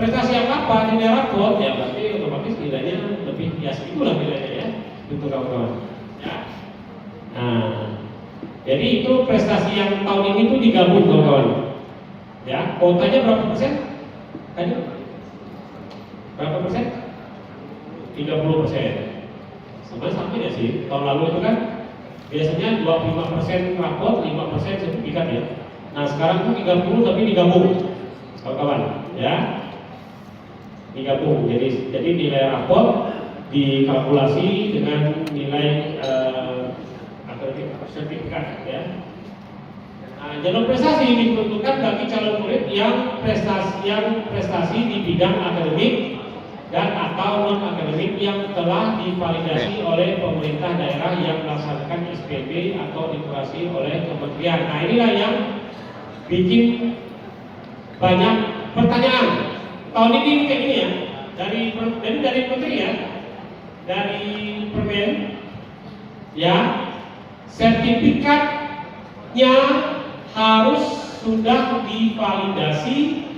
prestasi apa nilai raport, ya berarti otomatis nilainya lebih biasa itulah nilainya ya, untuk kawan-kawan. Ya. Nah, jadi itu prestasi yang tahun ini tuh digabung kawan-kawan. Ya, kuotanya berapa persen? Tadi berapa persen? 30%. Sebenarnya sama ya sih. Tahun lalu itu kan biasanya 25% rapor, 5% sertifikat ya. Nah sekarang itu 30 tapi digabung, kawan-kawan, ya. Digabung. Jadi nilai rapor dikalkulasi dengan nilai akademik sertifikat ya. Nah, jalur prestasi diperuntukkan bagi calon murid yang prestasi di bidang akademik dan atau non akademik yang telah divalidasi oleh pemerintah daerah yang melaksanakan SPB atau dikurasi oleh kementerian. Nah inilah yang bikin banyak pertanyaan tahun ini kayak gini ya, dari menteri ya, dari Permen ya, sertifikatnya harus sudah divalidasi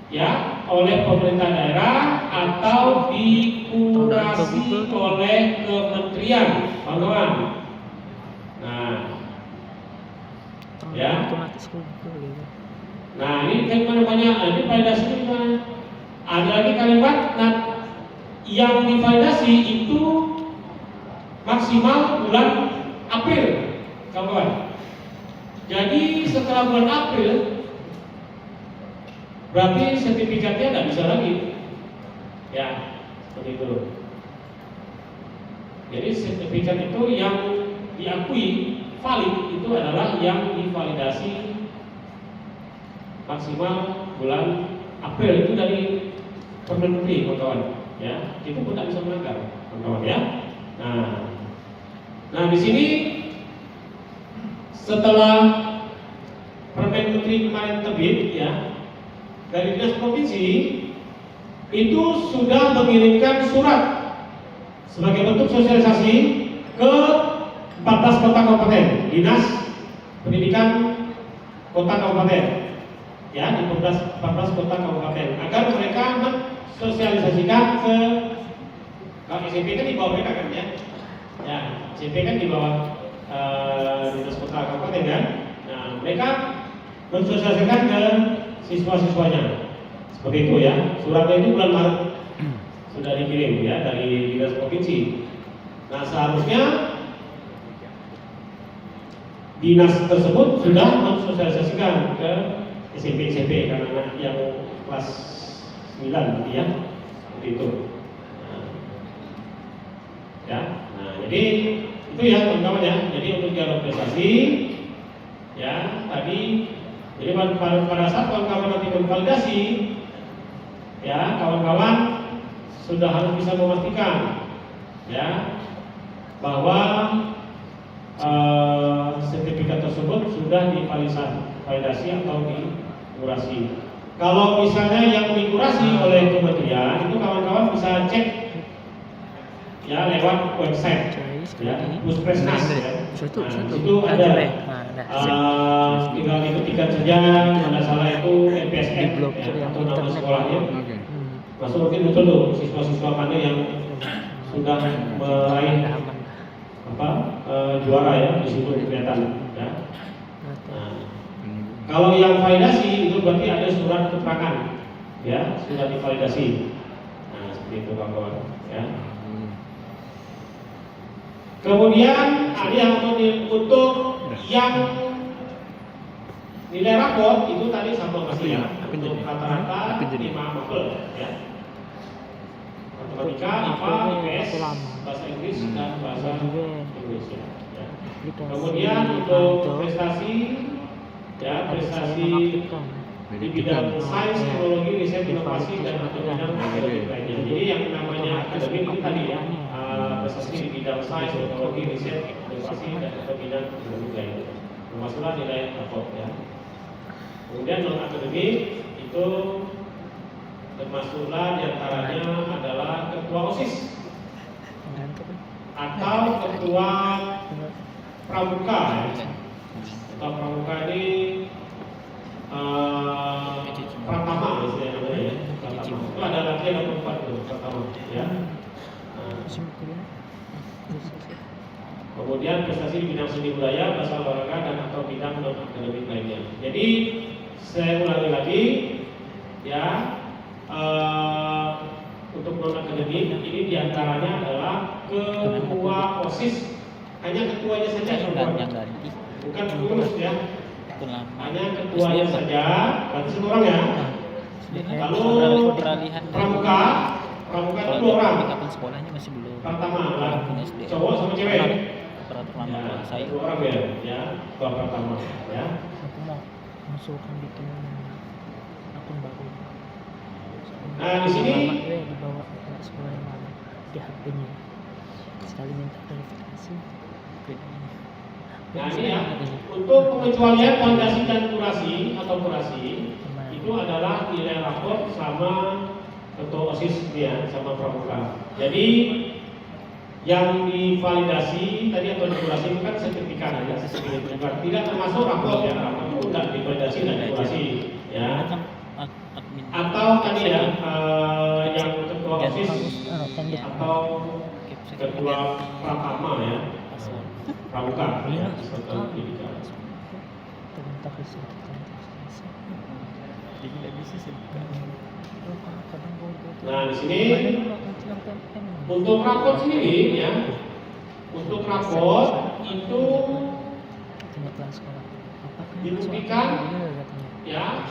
ya oleh pemerintah daerah atau dikurasi oleh kementerian, kawan-kawan. Nah, ya. Nah, ini kan namanya, ini validasi gimana? Ada lagi kalimat, nah, yang divalidasi itu maksimal bulan April, kawan-kawan. Jadi setelah bulan April, berarti sertifikatnya nggak bisa lagi, ya, seperti itu. Jadi sertifikat itu yang diakui valid itu adalah yang divalidasi maksimal bulan April, itu dari Permendagri, kawan-kawan. Ya, itu pun tidak bisa melanggar, kawan-kawan ya. Nah, di sini setelah Permen Menteri kemarin terbit ya, dari Dinas Provinsi itu sudah mengirimkan surat sebagai bentuk sosialisasi ke 14 kota kabupaten, Dinas Pendidikan kota kabupaten ya, di 14 kota kabupaten, agar mereka mensosialisasikan ke SMP kan di bawah mereka kan ya. Ya, SMP kan di bawah Dinas Kota Kabupaten kan. Nah, mereka mensosialisasikan ke siswa-siswanya. Seperti itu ya. Suratnya itu bulan Maret sudah dikirim ya dari Dinas Provinsi. Nah, seharusnya dinas tersebut sudah mensosialisasikan ke SMP karena anak yang kelas 9 gitu ya. Seperti itu. Ya, nah jadi itu ya kawan-kawan ya. Jadi untuk jalur prestasi ya tadi, jadi pada saat kawan-kawan nanti bervalidasi ya, kawan-kawan sudah harus bisa memastikan ya bahwa sertifikat tersebut sudah divalidasi atau dikurasi. Kalau misalnya yang dikurasi oleh kementerian, itu kawan-kawan bisa cek ya lewat website ya, Puskesmas ya. Nah, itu ada tinggal diketikkan saja, mana salah itu MPSN ya, atau nama sekolahnya. Masuk mungkin betul tuh siswa-siswa mana yang sudah meraih juara ya, di situ kelihatan ya. Nah, kalau yang validasi itu berarti ada surat keterangan ya, sudah divalidasi. Nah, seperti itu kawan-kawan ya. Kemudian ada yang untuk yang nilai rapor itu tadi sampel masih ya, untuk rata-rata 5 mapel ya. Matematika, IPA, IPS, bahasa Inggris dan bahasa Indonesia. Ya. Kemudian untuk prestasi ya, prestasi di bidang sains, teknologi, riset, inovasi dan bidang akademik lainnya. Jadi yang namanya akademik itu tadi ya, prestasi di bidang sains, teknologi, riset, inovasi dan bidang akademik lainnya. Termasuklah nilai raport ya. Kemudian non akademik itu termasuklah diantaranya adalah ketua OSIS atau ketua pramuka ya. Ketua pramuka ini pratama istilahnya namanya ya. Pratama. Itu ada lagi ada perempuan tuh pratama ya. Kemudian prestasi di bidang seni budaya, bahasa olahraga dan atau bidang non akademik lainnya. Jadi saya ulangi lagi ya, untuk non akademik ini diantaranya adalah ketua OSIS, hanya ketuanya saja bukan pengurus ya, hanya ketuanya saja, berarti 1 orang ya. Lalu pramuka itu 2 orang. Sekolahnya masih belum. Pertama lah, cowok sama cewek. Pertama saya 2 orang ya, ketua pertama ya. Aku mau masukkan gitu akun baru. Nah di sini dibawa ke sekolah yang lama di HP-nya. Sekali minta verifikasi. Nah ini ya, untuk pengecualian fondasi dan kurasi atau kurasi itu itu adalah nilai rapor sama ketua OSIS ya, sama pramuka. Jadi yang divalidasi tadi atau dikurasi itu kan sertifikat ya, sertifikat tidak termasuk rapor ya, rapor itu tidak divalidasi dan dikurasi ya. Atau tadi ya yang ketua OSIS atau ketua pratama ya, pramuka ya, serta pendidikan. Nah di sini untuk rapor sendiri ya, untuk rapor itu dibuktikan ya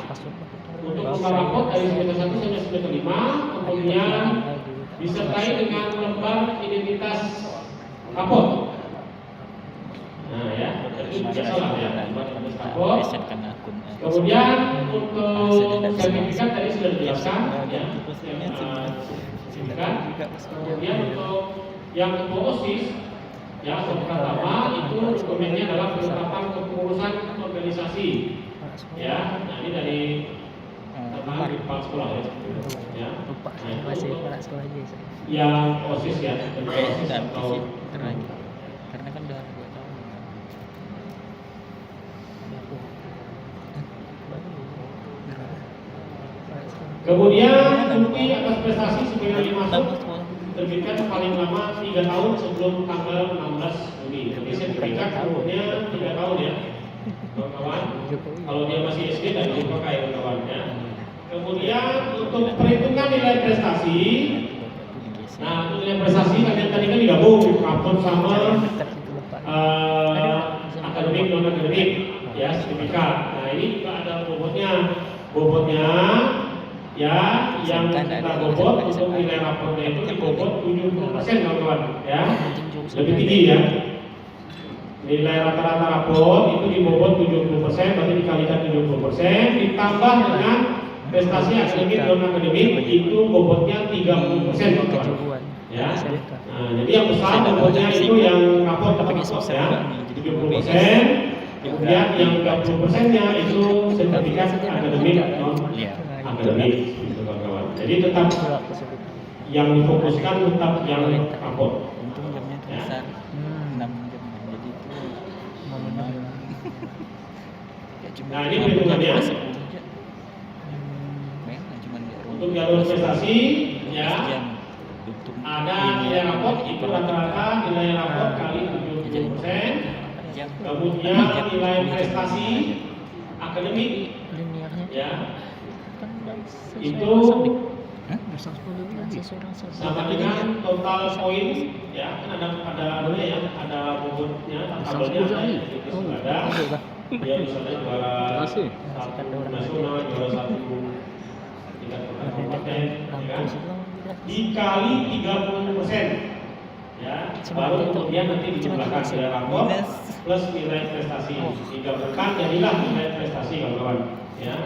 untuk buka rapor dari semester 1 sampai semester 5, kemudian disertai dengan lembar identitas rapor. Nah ya, itu biasalah ya, lembar identitas rapor. Kemudian untuk sertifikat tadi sudah dijelaskan ya, sertifikat. Kemudian untuk yang ketua OSIS ya, sertifikat pertama itu dokumennya adalah penetapan kepengurusan organisasi ya. Nah ini dari teman di kepala sekolah ya. Lupa, Nah, itu masih kepala sekolah aja. yang OSIS ya, ketua OSIS atau karena kan udah 2 tahun. kemudian bukti atas prestasi sebelum masuk terbitkan paling lama 3 tahun sebelum tanggal 16 Juni. Jadi sertifikat umurnya 3 tahun ya, kawan-kawan. Kalau dia masih SD dan dipakai kawan-kawan ya. Kemudian untuk perhitungan nilai prestasi, nah untuk nilai prestasi kalian tadi kan digabung rapor sama akademik non akademik ya, sertifikat. Nah ini juga ada bobotnya ya, yang kita bobot untuk nilai rapornya itu dibobot 70% kawan-kawan ya, lebih tinggi ya. Nilai rata-rata rapor itu dibobot 70%, berarti dikalikan 70% ditambah dengan prestasi akademik non akademik itu bobotnya 30% kawan-kawan ya. Nah, jadi yang besar bobotnya itu yang rapor ya 70%. Kemudian yang 30%-nya itu sertifikat akademik non akademik gitu kawan-kawan. Jadi tetap yang difokuskan tetap yang rapor. Untung jamnya tuh besar. 6 jam. Jadi itu Nah ini perhitungannya. Untuk jalur prestasi ya, ada nilai rapor itu rata-rata nilai rapor kali 70%. Kemudian nilai prestasi akademik ya itu sama dengan total poin ya, kan ada ya, ada bobotnya, tabelnya itu ada. Dia misalnya juara 1 nasional, juara 1 tingkat kabupaten ya, dikali 30% ya, baru kemudian nanti dijumlahkan nilai rapor plus nilai prestasi, digabungkan jadilah nilai prestasi kawan-kawan ya.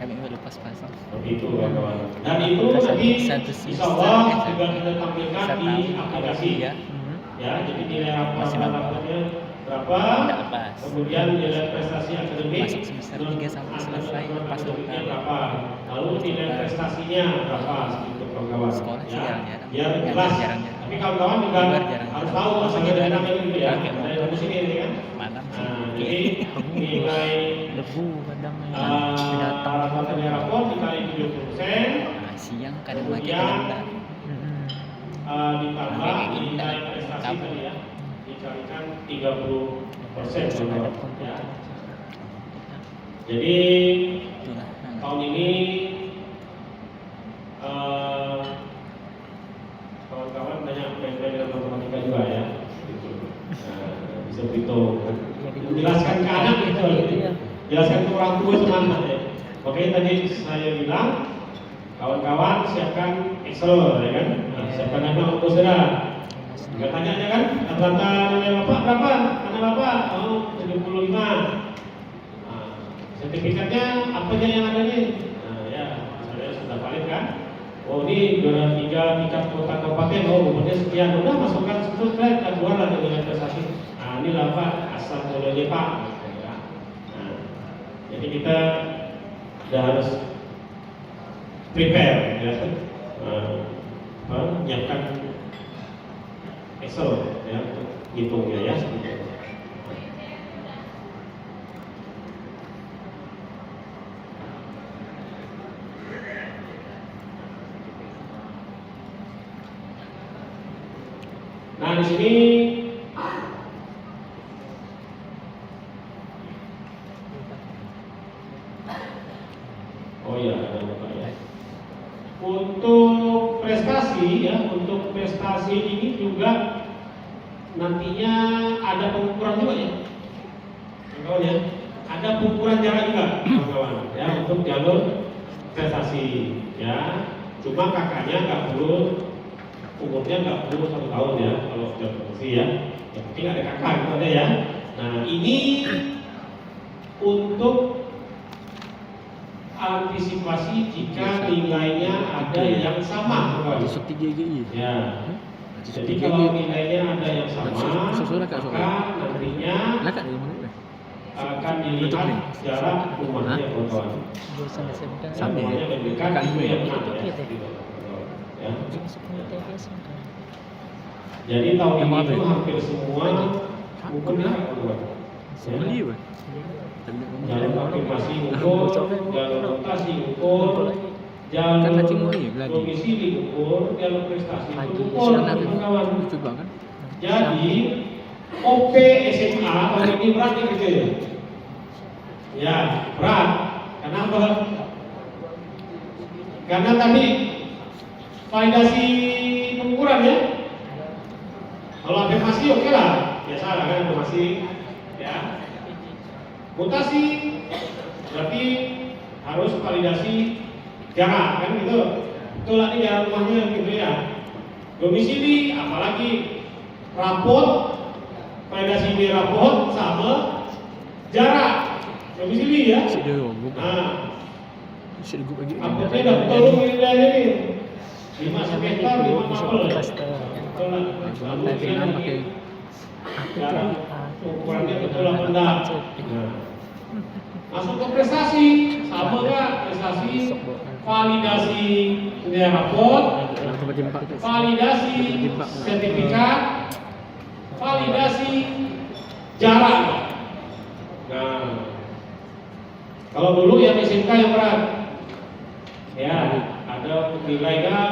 Kami baru pas-pasan. Begitu kawan-kawan. Dan itu nanti insya Allah juga kita tampilkan di aplikasi ya. Jadi nilai rapornya berapa, kemudian nilai prestasi akademik masuk semester 3 sampai selesai lepas total berapa, lalu nilai prestasinya berapa, gitu kawan-kawan. Sekolah sih jarang-jarang. Biar jelas. Tapi kawan-kawan juga harus tahu asalnya dari mana gitu ya. Dari sini ini kan. Malam sih. Nah, jadi nilai debu kadang rata-rata nilai rapor dikali 70%. Siang kadang lagi kadang enggak. Ditambah nilai prestasi tadi ya, dikalikan 30% ya. Jadi tahun ini kawan-kawan banyak main-main dengan matematika juga ya, gitu. Bisa berhitung, menjelaskan ke anak gitu, jelaskan ke orang tua semangat ya. Makanya tadi saya bilang kawan-kawan siapkan Excel ya kan, siapkan nama untuk saudara. Juga tanya aja kan, rata-rata nilai bapak berapa? Nilai bapak 75. Sertifikatnya apa aja yang ada nih? Nah ya, saya sudah valid kan? Oh ini juara 3 tingkat kota kabupaten, oh bobotnya sekian, udah masukkan sebut kan, keluar lah dengan prestasi. Nah ini lah Pak, asal boleh Pak. Nah, jadi kita sudah harus prepare ya, menyiapkan Excel ya untuk hitungnya ya. Nah di sini oh ya ada lupa ya. Untuk prestasi ya, untuk prestasi ini juga nantinya ada pengukuran juga ya, kawan ya. Ada pengukuran jarak juga, kawan ya, untuk jalur prestasi ya. Cuma kakaknya nggak perlu, umurnya nggak perlu 1 tahun ya kalau jalur prestasi ya. Yang penting ada kakak gitu ada ya. Nah ini untuk antisipasi jika nilainya ada yang sama, kawan. Masuk 3 GI. Ya. Jadi kalau nilainya ada yang sama, maka nantinya Lakat dari mana? akan dilihat jarak rumahnya, kawan. Jurusan SMK. Sama ya? Rumahnya lebih dekat Kan itu yang itu mana tiket ya? ya? Gitu. Ya. Masuk kuliah SMK. Jadi tahun Yang ini mana? itu hampir semua ukur ya, kawan. Ya. Beli apa? Jalur konfirmasi ukur, jalur rotasi ukur, Kan jalur nanti mau ya, Gladi. domisili ukur, jalur prestasi Pagi, ukur, siang, kawan. Coba kan? Jadi OP SMA tahun ini berat nih gitu ya. Ya berat. Kenapa? Karena tadi validasi pengukuran ya. Kalau afirmasi oke lah, biasa lah kan afirmasi ya. Mutasi berarti harus validasi jarak kan gitu. Betul lah nih jarak rumahnya gitu ya. Domisili apalagi rapot, validasi di rapot sama jarak domisili ya. Sudah buka. Nah, Sudah buka lagi. rapotnya udah betul nilainya nih. 5 semester, 5 Bisa mapel. cluster. Betul lah. Lalu Tapi dia nama pakai jarak ukurannya betul apa enggak? Nah, masuk ke prestasi, sama nggak prestasi? Validasi nilai rapot, tempat jempak. validasi sertifikat, validasi jarak. Nah, kalau dulu yang SMK yang berat, ya ada nilai kan,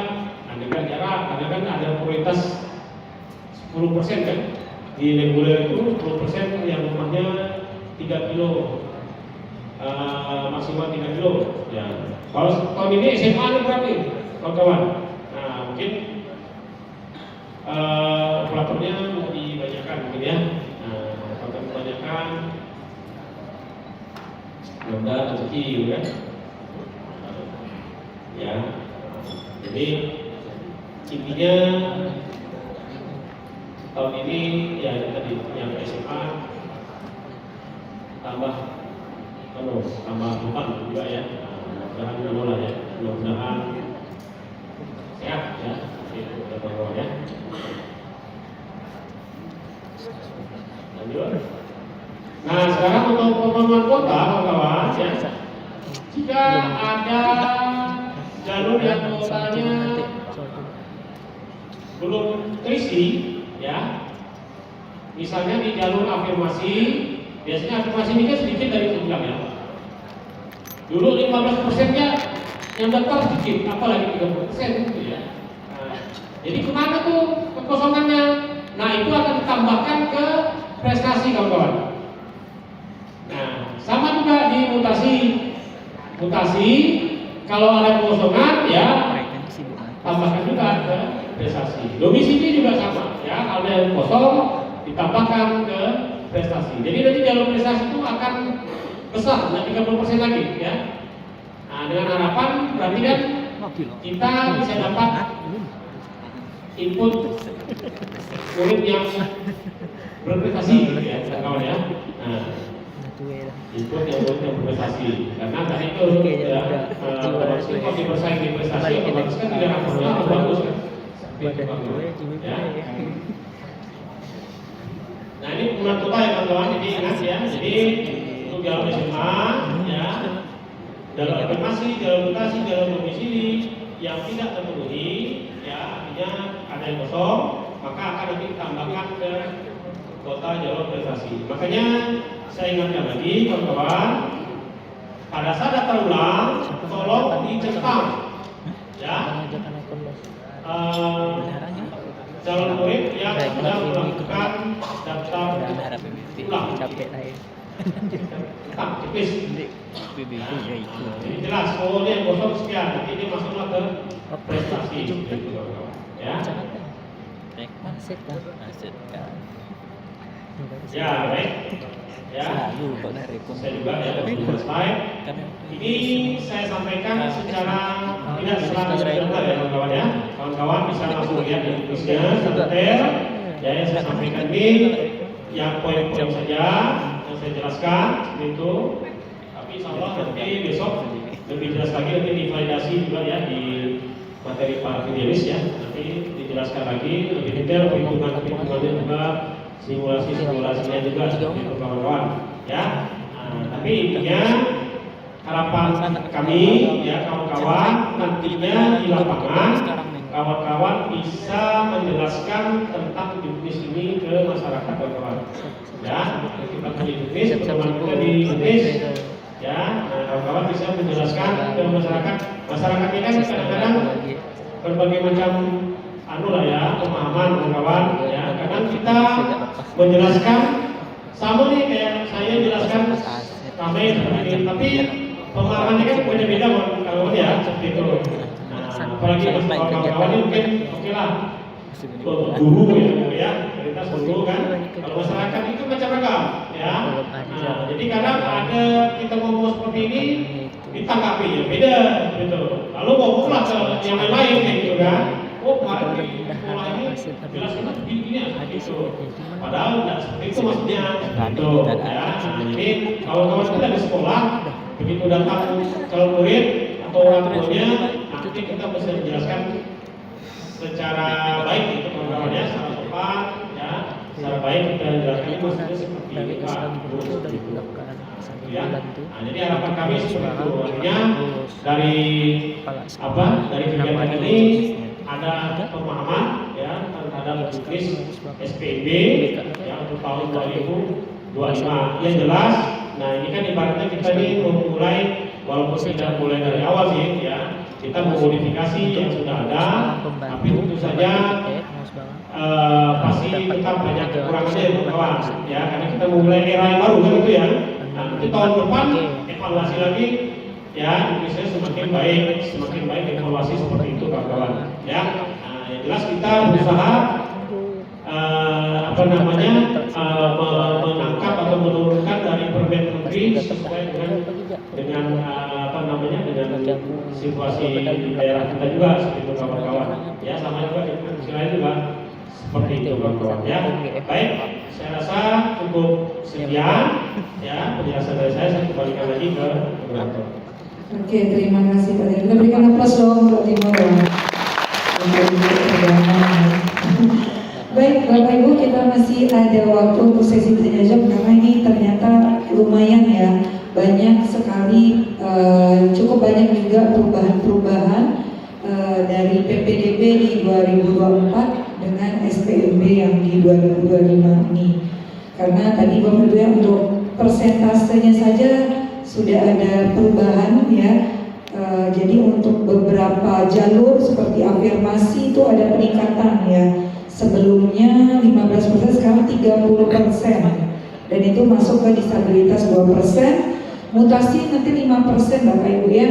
ada kan jarak, ada kan ada prioritas 10% kan. Di reguler itu 10% yang rumahnya 3 kilo, maksimal 3 kilo. Ya. Kalau tahun ini SMA ini berarti kawan-kawan. Nah mungkin operatornya mau dibanyakan mungkin ya. Nah, kalau dibanyakan, mudah rezeki gitu kan. Ya. Jadi intinya tahun ini ya tadi yang SMA tambah beban juga ya. Mudah-mudahan ya, mudah-mudahan sehat ya. Itu teman-teman ya. Lanjut. Nah sekarang untuk pembangunan kota kawan-kawan ya. Jika ada jalur yang kotanya belum terisi ya, misalnya di jalur afirmasi, biasanya afirmasi ini kan sedikit dari sebelah ya. Dulu 15%-nya yang daftar sedikit, apalagi 30% gitu ya. Nah, jadi kemana tuh kekosongannya? Nah itu akan ditambahkan ke prestasi kawan-kawan. Nah sama juga di mutasi, kalau ada kekosongan ya tambahkan juga ke prestasi. Domisili juga sama ya, kalau ada yang kosong ditambahkan ke prestasi. Jadi nanti jalur prestasi itu akan besar, nah 30% lagi ya. Nah dengan harapan berarti kan kita bisa dapat input murid yang berprestasi ya kawan ya. Nah input yang berprestasi, karena tadi itu ya kalau bersaing di prestasi otomatis kan tidak akan bagus kan. Ya. Nah ini penggunaan kota ya kawan-kawan, jadi ingat ya, jadi untuk jalur SMA ya jalur afirmasi, jalur mutasi, jalur domisili yang tidak terpenuhi, ya artinya ada yang kosong, maka akan nanti ditambahkan ke kuota jalur prestasi. Makanya saya ingatkan lagi kawan-kawan, pada saat daftar ulang tolong dicentang, ya. mengajarkan akun bos. Calon murid yang sudah melakukan daftar ulang. Capek lah ya. Tipis. Jadi jelas, oh ini yang kosong sekian, nanti ini masuklah ke prestasi. Ya. Aset lah. Aset kan. Ya, baik. Ya. Selalu kok dari Saya juga ya, selesai. Ini saya sampaikan secara tidak secara ya kawan-kawan ya. Kawan-kawan bisa langsung lihat di tulisnya detail. Ya, yang saya sampaikan ini yang poin-poin saja yang saya jelaskan seperti itu. Tapi insya Allah nanti besok lebih jelas lagi, nanti divalidasi juga ya di materi para fidelis ya. Nanti dijelaskan lagi lebih detail perhitungannya juga, simulasinya juga seperti itu kawan-kawan ya. Tapi intinya harapan kami ya kawan-kawan nantinya di lapangan kawan-kawan bisa menjelaskan tentang bisnis ini ke masyarakat kawan-kawan ya. Kita punya bisnis, pertemuan kita di bisnis ya. Kawan-kawan bisa menjelaskan ke masyarakat. Masyarakat ini kan kadang-kadang berbagai macam lah ya pemahaman kawan-kawan ya. Kadang kita menjelaskan sama nih kayak saya jelaskan ramai seperti ini, tapi pemahamannya kan beda-beda kawan-kawan ya seperti itu. Apalagi kawan-kawan ini mungkin oke lah guru ya, kita guru kan. Kalau masyarakat itu macam-macam ya. Jadi kadang ada kita ngomong seperti ini ditanggapi ya beda gitu. Lalu ngomonglah ke yang lain kayak gitu kan. Oh kemarin di sekolah ini jelaskan begini gitu. Padahal tidak seperti itu maksudnya gitu ya. Jadi kawan-kawan kita di sekolah begitu datang calon murid atau orang tuanya, nanti kita bisa menjelaskan secara baik itu kawan-kawan ya, secara sopan ya, secara baik kita jelaskan maksudnya seperti ini Pak. Ya. Nah, jadi harapan kami seperti itu, artinya dari dari kegiatan ini ada pemahaman ya terhadap bisnis SPB ya untuk tahun 2025 yang jelas. Nah ini kan ibaratnya kita ini memulai, walaupun tidak mulai dari awal sih ya, kita memodifikasi yang sudah ada, tapi tentu saja pasti tetap banyak kekurangannya ya kawan ya, karena kita memulai era yang baru kan itu ya. Nah nanti tahun depan evaluasi lagi ya, Indonesia semakin baik evaluasi seperti itu kawan-kawan ya. Nah yang jelas kita berusaha menangkap atau menurunkan dari Permen Menteri sesuai dengan dengan situasi di daerah kita juga seperti itu kawan-kawan ya, sama juga di provinsi lain juga seperti itu kawan-kawan ya. Baik, saya rasa cukup sekian ya penjelasan dari saya kembalikan lagi ke moderator. Oke, terima kasih Pak. Kita berikan aplaus dong untuk Timur ya. Baik Bapak Ibu, kita masih ada waktu untuk sesi tanya jawab karena ini ternyata lumayan ya, banyak sekali, cukup banyak juga perubahan-perubahan dari PPDB di 2024 dengan SPMB yang di 2025 ini. Karena tadi Bapak Ibu ya, untuk persentasenya saja sudah ada perubahan ya. Jadi untuk beberapa jalur seperti afirmasi itu ada peningkatan ya. Sebelumnya 15%, sekarang 30%, dan itu masuk ke disabilitas 2%, mutasi nanti 5% Bapak Ibu ya.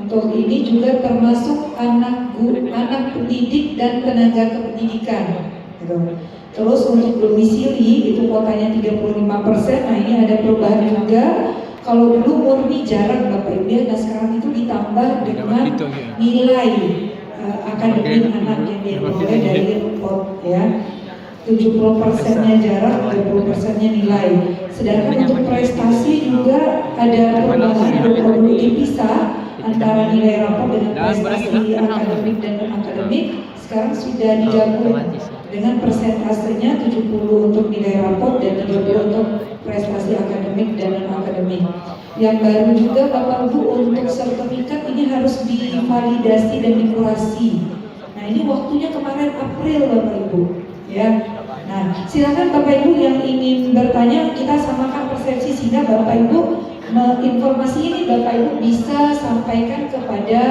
Untuk ini juga termasuk anak pendidik dan tenaga kependidikan gitu. Terus untuk domisili itu kuotanya 35%. Nah ini ada perubahan juga. Kalau dulu murni jarak Bapak Ibu ya, nah sekarang itu ditambah dengan nilai akademik anak yang diperoleh dari report ya. 70%-nya jarak, 30%-nya nilai. Sedangkan untuk prestasi juga ada perubahan, dulu dipisah antara nilai rapor dengan prestasi akademik dan non akademik. Sekarang sudah digabung dengan persentasenya 70 untuk nilai raport dan 30 untuk prestasi akademik dan non-akademik. Yang baru juga Bapak Ibu untuk sertifikat ini harus divalidasi dan dikurasi. Nah ini waktunya kemarin April Bapak Ibu, ya. Nah silakan Bapak Ibu yang ingin bertanya, kita samakan persepsi sehingga Bapak Ibu informasi ini Bapak Ibu bisa sampaikan kepada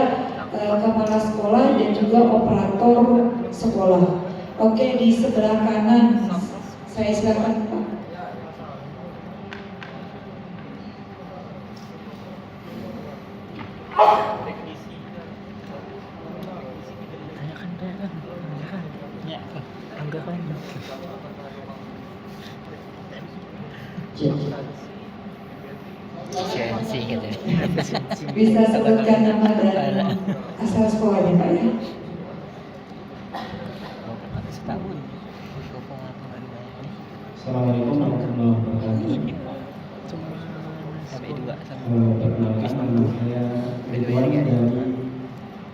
kepala sekolah dan juga operator sekolah. Oke, di sebelah kanan saya silakan Pak. Tanyakan. Ya. Enggak kan? Sensi gitu. Bisa sebutkan nama dan asal sekolahnya Pak ya. Setahun. Assalamualaikum warahmatullahi wabarakatuh. Sampai 2 sama. Perkenalkan nama saya Ridwan dari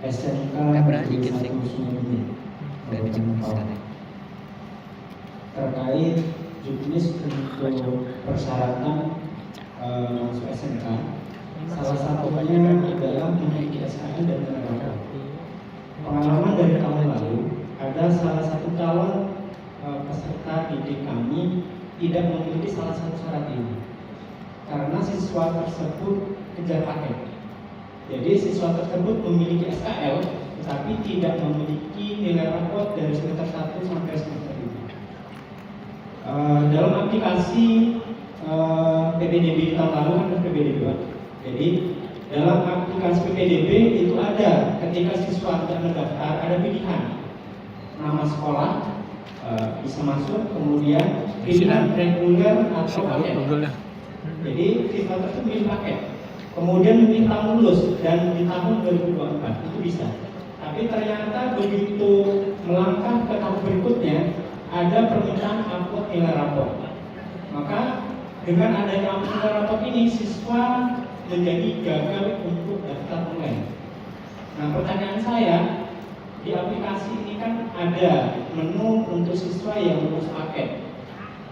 SMK Negeri 1 Sungai Kabupaten Pemalang. Terkait juknis untuk persyaratan masuk SMK, salah satunya adalah memiliki SKN dan rapor. Pengalaman dari tahun lalu, ada salah satu calon peserta didik kami tidak memiliki salah satu syarat ini karena siswa tersebut kejar paket. Jadi siswa tersebut memiliki SKL tetapi tidak memiliki nilai raport dari semester 1 sampai semester 5. Dalam aplikasi PPDB di tahun lalu kan PPDB. Jadi dalam aplikasi PPDB itu ada ketika siswa tidak mendaftar ada pilihan nama sekolah bisa masuk, kemudian pilihan reguler atau paket. Jadi siswa tersebut milih paket, kemudian memilih tahun lulus dan di tahun 2024 itu bisa. Tapi ternyata begitu melangkah ke tahun berikutnya ada permintaan upload nilai rapor. Maka dengan adanya upload nilai rapor ini siswa menjadi gagal untuk daftar online. Nah pertanyaan saya, di aplikasi ini kan ada menu untuk siswa yang lulus paket,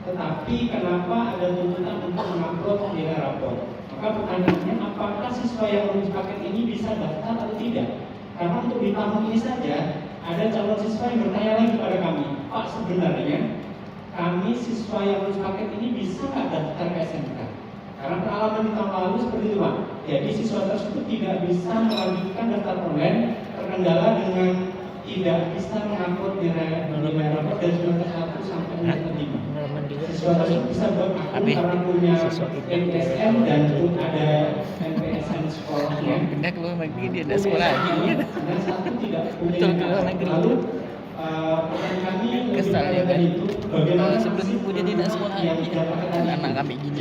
tetapi kenapa ada tuntutan untuk mengupload nilai rapor? Maka pertanyaannya, apakah siswa yang lulus paket ini bisa daftar atau tidak? Karena untuk di tahun ini saja ada calon siswa yang bertanya lagi kepada kami, Pak sebenarnya kami siswa yang lulus paket ini bisa nggak daftar ke SMK? Karena pengalaman di tahun lalu seperti itu Pak. Jadi siswa tersebut tidak bisa melanjutkan daftar online terkendala dengan tidak bisa mengupload nilai rapor dari semester 1 sampai semester 5. Siswa tersebut bisa buat akun karena punya NPSN dan pun ada NPSN sekolahnya. Pindah ke luar negeri dia ada sekolah lagi. Dan satu tidak punya. Betul, ke luar negeri. Lalu pertanyaan kami Kesal ya kan? itu bagaimana Sebelum ibu dia tidak sekolah lagi. Kan anak kami gini.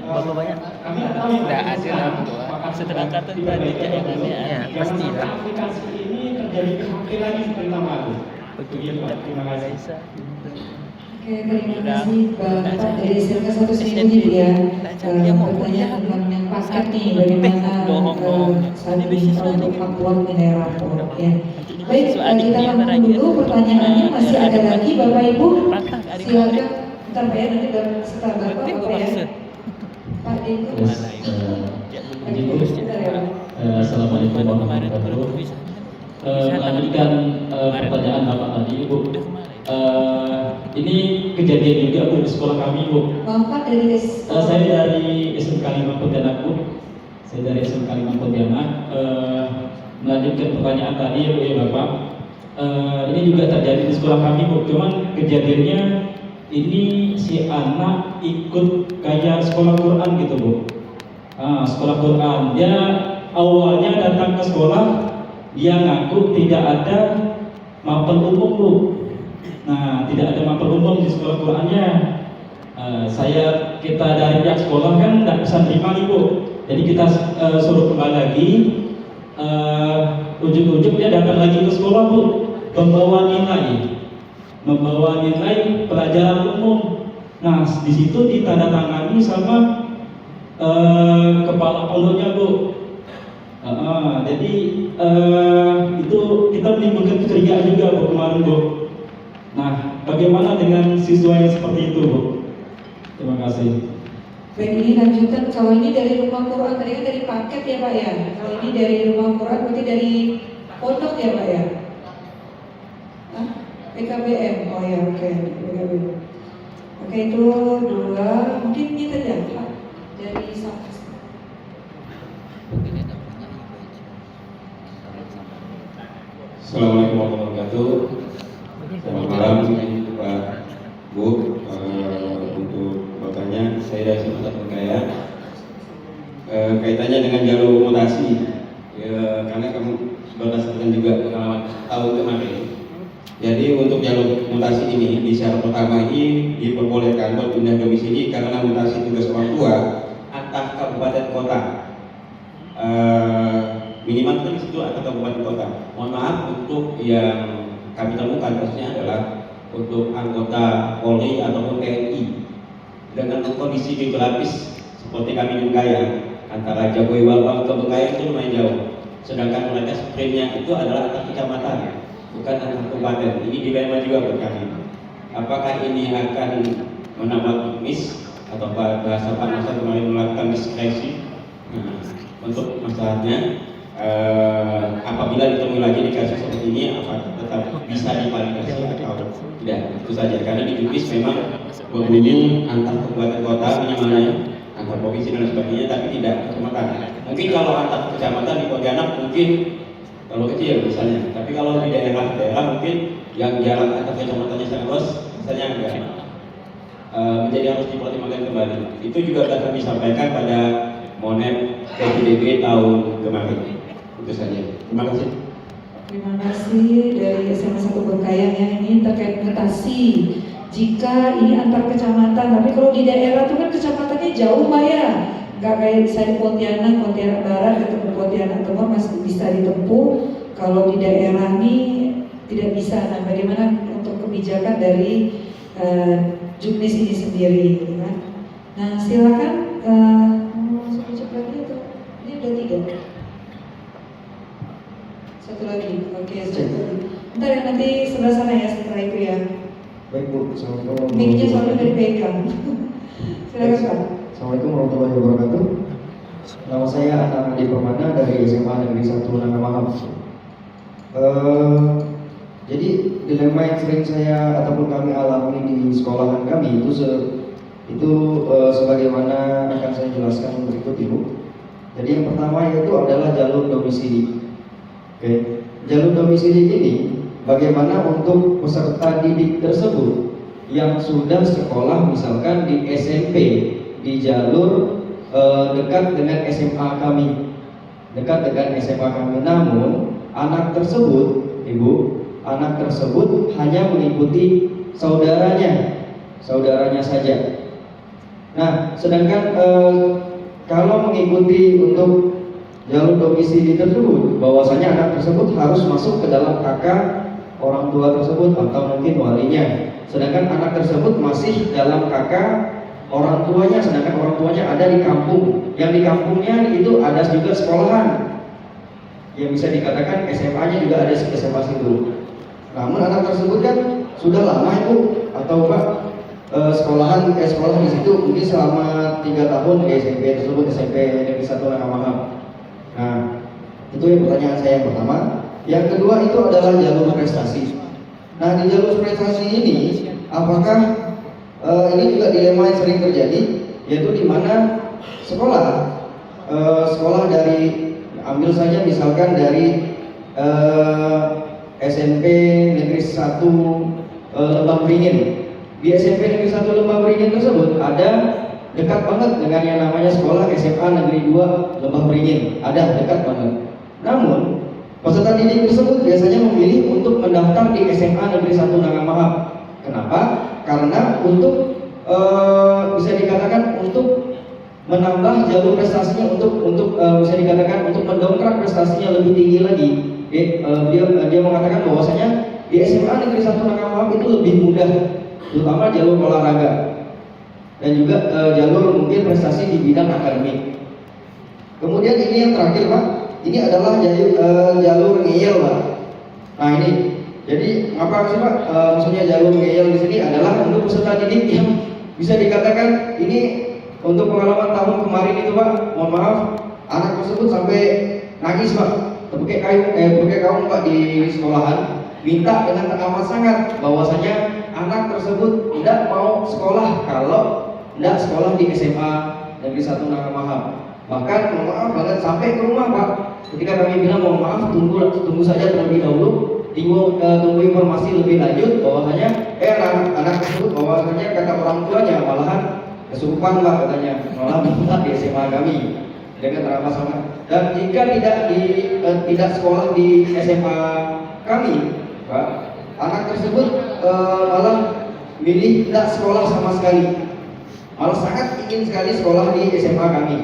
Bapak banyak. Kami tak tahu Tidak ada lah tua. Setelah kata tadi yang ada. Pasti lah. aplikasi ini terjadi PHP lagi seperti tahun lalu. Begitu Pak. Terima kasih. bisa. Oke, terima kasih Bapak dari SMK 1 Sungai ya. Pertanyaan tentang yang paket nih, bagaimana saat ini untuk upload nilai rapor ya. Baik, kita langsung dulu pertanyaannya masih ada lagi Bapak Ibu. Silakan. Bentar Pak ya, nanti setelah Bapak Bapak ya. Pak Dengus. Pak Dengus, bentar ya Pak. Assalamualaikum warahmatullahi wabarakatuh. Melanjutkan pertanyaan Bapak tadi, Ibu. Ini kejadian juga Bu di sekolah kami, Bu. Maaf Pak dari Saya dari SMK 5 Pontianak, Bu. Saya dari SMK 5 Pontianak. Melanjutkan pertanyaan tadi, Bu ya Bapak. Ini juga terjadi di sekolah kami, Bu. Cuman kejadiannya ini si anak ikut kayak sekolah Quran gitu, Bu. Sekolah Quran. Dia awalnya datang ke sekolah, dia ngaku tidak ada mapel umum, Bu. Nah, tidak ada mapel umum di sekolah Qurannya. Kita dari pihak sekolah kan tidak bisa terima nih, Bu. Jadi kita suruh kembali lagi. Ujung-ujung dia datang lagi ke sekolah, Bu, membawa nilai pelajaran umum. Nah, di situ ditandatangani sama kepala pondoknya, Bu. Jadi itu kita menimbulkan kecurigaan juga, Bu, kemarin, Bu. Nah, bagaimana dengan siswa yang seperti itu, Bu? Terima kasih. Baik, ini lanjutan. Kalau ini dari rumah Quran, tadi kan dari paket ya Pak ya. Kalau ini dari rumah Quran berarti dari pondok ya Pak ya. Hah? PKBM. Oh ya, oke. PKBM. Oke, itu 2. Mungkin ini tadi ya Pak, dari Sabtu. Assalamualaikum warahmatullahi wabarakatuh. Selamat malam Pak Bu. Untuk bertanya, saya dari Sumatera Utara. Kaitannya dengan jalur mutasi, karena kamu berdasarkan juga pengalaman tahun kemarin. Jadi untuk jalur mutasi ini di syarat pertama ini diperbolehkan berpindah domisili karena mutasi tugas orang tua antar kabupaten kota. Minimal kan di situ atau kabupaten kota. Mohon maaf untuk yang kami temukan kasusnya adalah untuk anggota Polri ataupun TNI dengan kondisi geografis seperti kami di Bengkayang, antara Jagoy Walbang ke Bengkayang itu lumayan jauh. Sedangkan mereka sprintnya itu adalah antar kecamatan, bukan antar kabupaten. Ini dilema juga buat kami. Apakah ini akan menambah miss atau bahasa panas kemarin melakukan diskresi? Untuk masalahnya, apabila ditemui lagi di kasus seperti ini, apakah tetap bisa divalidasi atau tidak? Itu saja, karena di Jukis memang berbunyi antar kabupaten kota minimalnya, antar provinsi dan sebagainya, tapi tidak kecamatan. Mungkin kalau antar kecamatan di Pontianak mungkin kalau kecil misalnya, tapi kalau di daerah-daerah mungkin yang jarak antar kecamatannya sangat luas, misalnya enggak. Menjadi harus dipertimbangkan kembali. Itu juga akan kami sampaikan pada Monep PPDB tahun kemarin. Itu saja. Terima kasih. Terima kasih dari SMA 1 Bengkayang yang ini terkait mutasi. Jika ini antar kecamatan, tapi kalau di daerah itu kan kecamatannya jauh Pak ya. Nggak kayak misalnya di Pontianak Barat ketemu Pontianak Timur masih bisa ditempuh. Kalau di daerah ini tidak bisa. Nah, bagaimana untuk kebijakan dari Juknis ini sendiri, gitu kan? Nah, silakan. Langsung cepat lagi atau ini udah 3? Satu lagi, oke, satu lagi. Ntar ya, nanti sebelah sana ya setelah itu ya. Baik Bu, Assalamualaikum. Mic-nya soalnya dari pegang. Silakan Pak. Assalamualaikum warahmatullahi wabarakatuh. Nama saya Anang Adi Permana dari SMA Negeri 1 Nangamaham. Jadi dilema yang sering saya ataupun kami alami di sekolahan kami itu sebagaimana akan saya jelaskan berikut Ibu. Jadi yang pertama yaitu adalah jalur domisili. Oke, jalur domisili ini bagaimana untuk peserta didik tersebut yang sudah sekolah misalkan di SMP di jalur dekat dengan SMA kami, namun anak tersebut, Ibu, anak tersebut hanya mengikuti saudaranya saja. Nah, sedangkan kalau mengikuti untuk jalur domisili tersebut, bahwasanya anak tersebut harus masuk ke dalam KK orang tua tersebut atau mungkin walinya. Sedangkan anak tersebut masih dalam KK orang tuanya, sedangkan orang tuanya ada di kampung. Yang di kampungnya itu ada juga sekolahan, yang bisa dikatakan SMA-nya juga ada SMA situ. Namun anak tersebut kan sudah lama Ibu atau Pak sekolah di situ mungkin selama 3 tahun di SMP tersebut, SMP Negeri 1 Nangamaham. Nah, itu yang pertanyaan saya yang pertama. Yang kedua itu adalah jalur prestasi. Nah, di jalur prestasi ini apakah ini juga dilema yang sering terjadi, yaitu di mana sekolah dari, ambil saja misalkan dari SMP Negeri 1 Lembah Beringin. Di SMP Negeri 1 Lembah Beringin tersebut ada dekat banget dengan yang namanya sekolah SMA Negeri 2 Lembah Beringin, ada dekat banget. Namun peserta didik tersebut biasanya memilih untuk mendaftar di SMA Negeri 1 Nangamaham. Kenapa? Karena untuk bisa dikatakan untuk menambah jalur prestasinya, untuk bisa dikatakan untuk mendongkrak prestasinya lebih tinggi lagi. Dia mengatakan bahwasanya di SMA Negeri 1 Nangamaham itu lebih mudah, terutama jalur olahraga dan juga jalur mungkin prestasi di bidang akademik. Kemudian ini yang terakhir Pak, ini adalah jalur ngeyel Pak. Nah ini Jadi apa sih Pak? Maksudnya jalur ngeyel di sini adalah untuk peserta didik yang bisa dikatakan ini untuk pengalaman tahun kemarin itu Pak. Mohon maaf, anak tersebut sampai nangis Pak, pakai kaum Pak di sekolahan, minta dengan amat sangat bahwasanya anak tersebut tidak mau sekolah kalau tidak sekolah di SMA Negeri 1 Nangamahap. Bahkan mohon maaf banget sampai ke rumah Pak. Ketika kami bilang mohon maaf tunggu saja terlebih dahulu, tunggu informasi lebih lanjut bahwasanya anak tersebut bahwasanya kata orang tuanya malahan kesurupan Pak katanya, malah minta di SMA kami dengan teramat sangat. Dan jika tidak sekolah di SMA kami Pak, anak tersebut malah milih tidak sekolah sama sekali, malah sangat ingin sekali sekolah di SMA kami.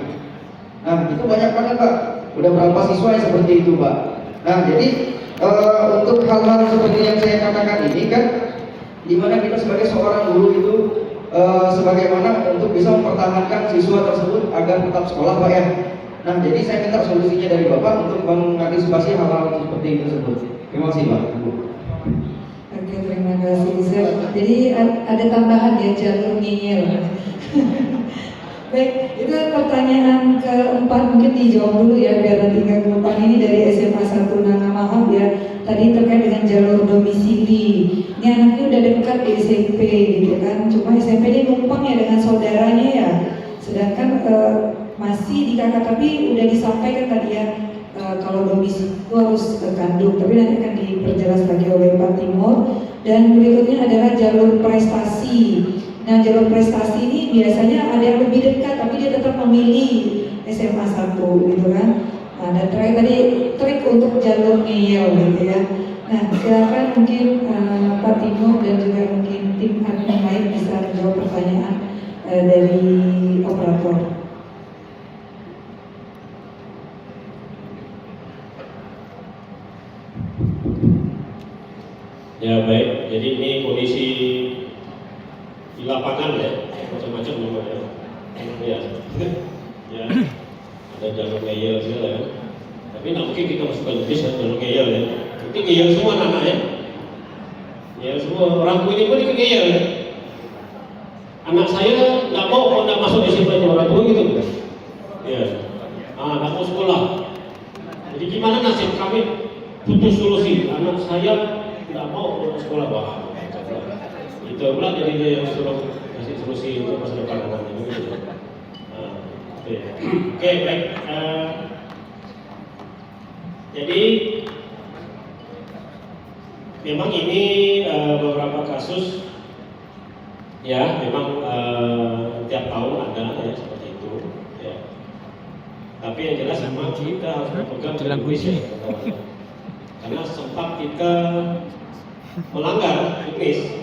Nah itu banyak banget Pak, udah berapa siswa yang seperti itu Pak. Nah jadi untuk hal-hal seperti yang saya katakan ini kan, dimana kita sebagai seorang guru itu sebagaimana untuk bisa mempertahankan siswa tersebut agar tetap sekolah Pak ya. Nah jadi saya minta solusinya dari Bapak untuk mengantisipasi hal-hal seperti itu tersebut. Terima kasih Pak. Oke, terima kasih Ustaz. Jadi ada tambahan ya, jalur ngeyel. Baik, itu pertanyaan keempat mungkin dijawab dulu ya biar nanti nggak kelupaan. Ini dari SMA 1 Nangamahap ya. Tadi terkait dengan jalur domisili. Ini anaknya udah dekat di SMP gitu kan. Cuma SMP ini numpang ya dengan saudaranya ya. Sedangkan masih di kakak, tapi udah disampaikan tadi ya kalau domisili itu harus kandung. Tapi nanti akan diperjelas lagi oleh Pak Timur. Dan berikutnya adalah jalur prestasi. Nah jalur prestasi ini biasanya ada yang lebih dekat tapi dia tetap memilih SMA 1 gitu kan. Nah dan terakhir tadi trik untuk jalur ngeyel gitu ya. Nah silakan mungkin Pak Timur dan juga mungkin tim admin lain bisa menjawab pertanyaan dari operator. Ya baik, jadi ini kondisi di lapangan ya, macam-macam namanya. Ya, ya, ada jalur ngeyel segala ya. Tapi nggak mungkin kita masukkan bis jalur ngeyel ya. Itu ngeyel semua anaknya. Ya semua orang tua ini pun ikut ngeyel ya. Anak saya nggak mau nggak masuk di SMP orang tua gitu. Ya, nggak mau sekolah. Jadi gimana nasib kami? Butuh solusi. Anak saya nggak mau sekolah Pak. Itu pula jadi dia yang suruh kasih solusi untuk masa depan anaknya. Oke, baik. Jadi memang ini beberapa kasus ya, memang tiap tahun ada ya seperti itu. Ya. Tapi yang jelas memang kita harus berpegang teguh Indonesia, karena sempat kita melanggar Inggris.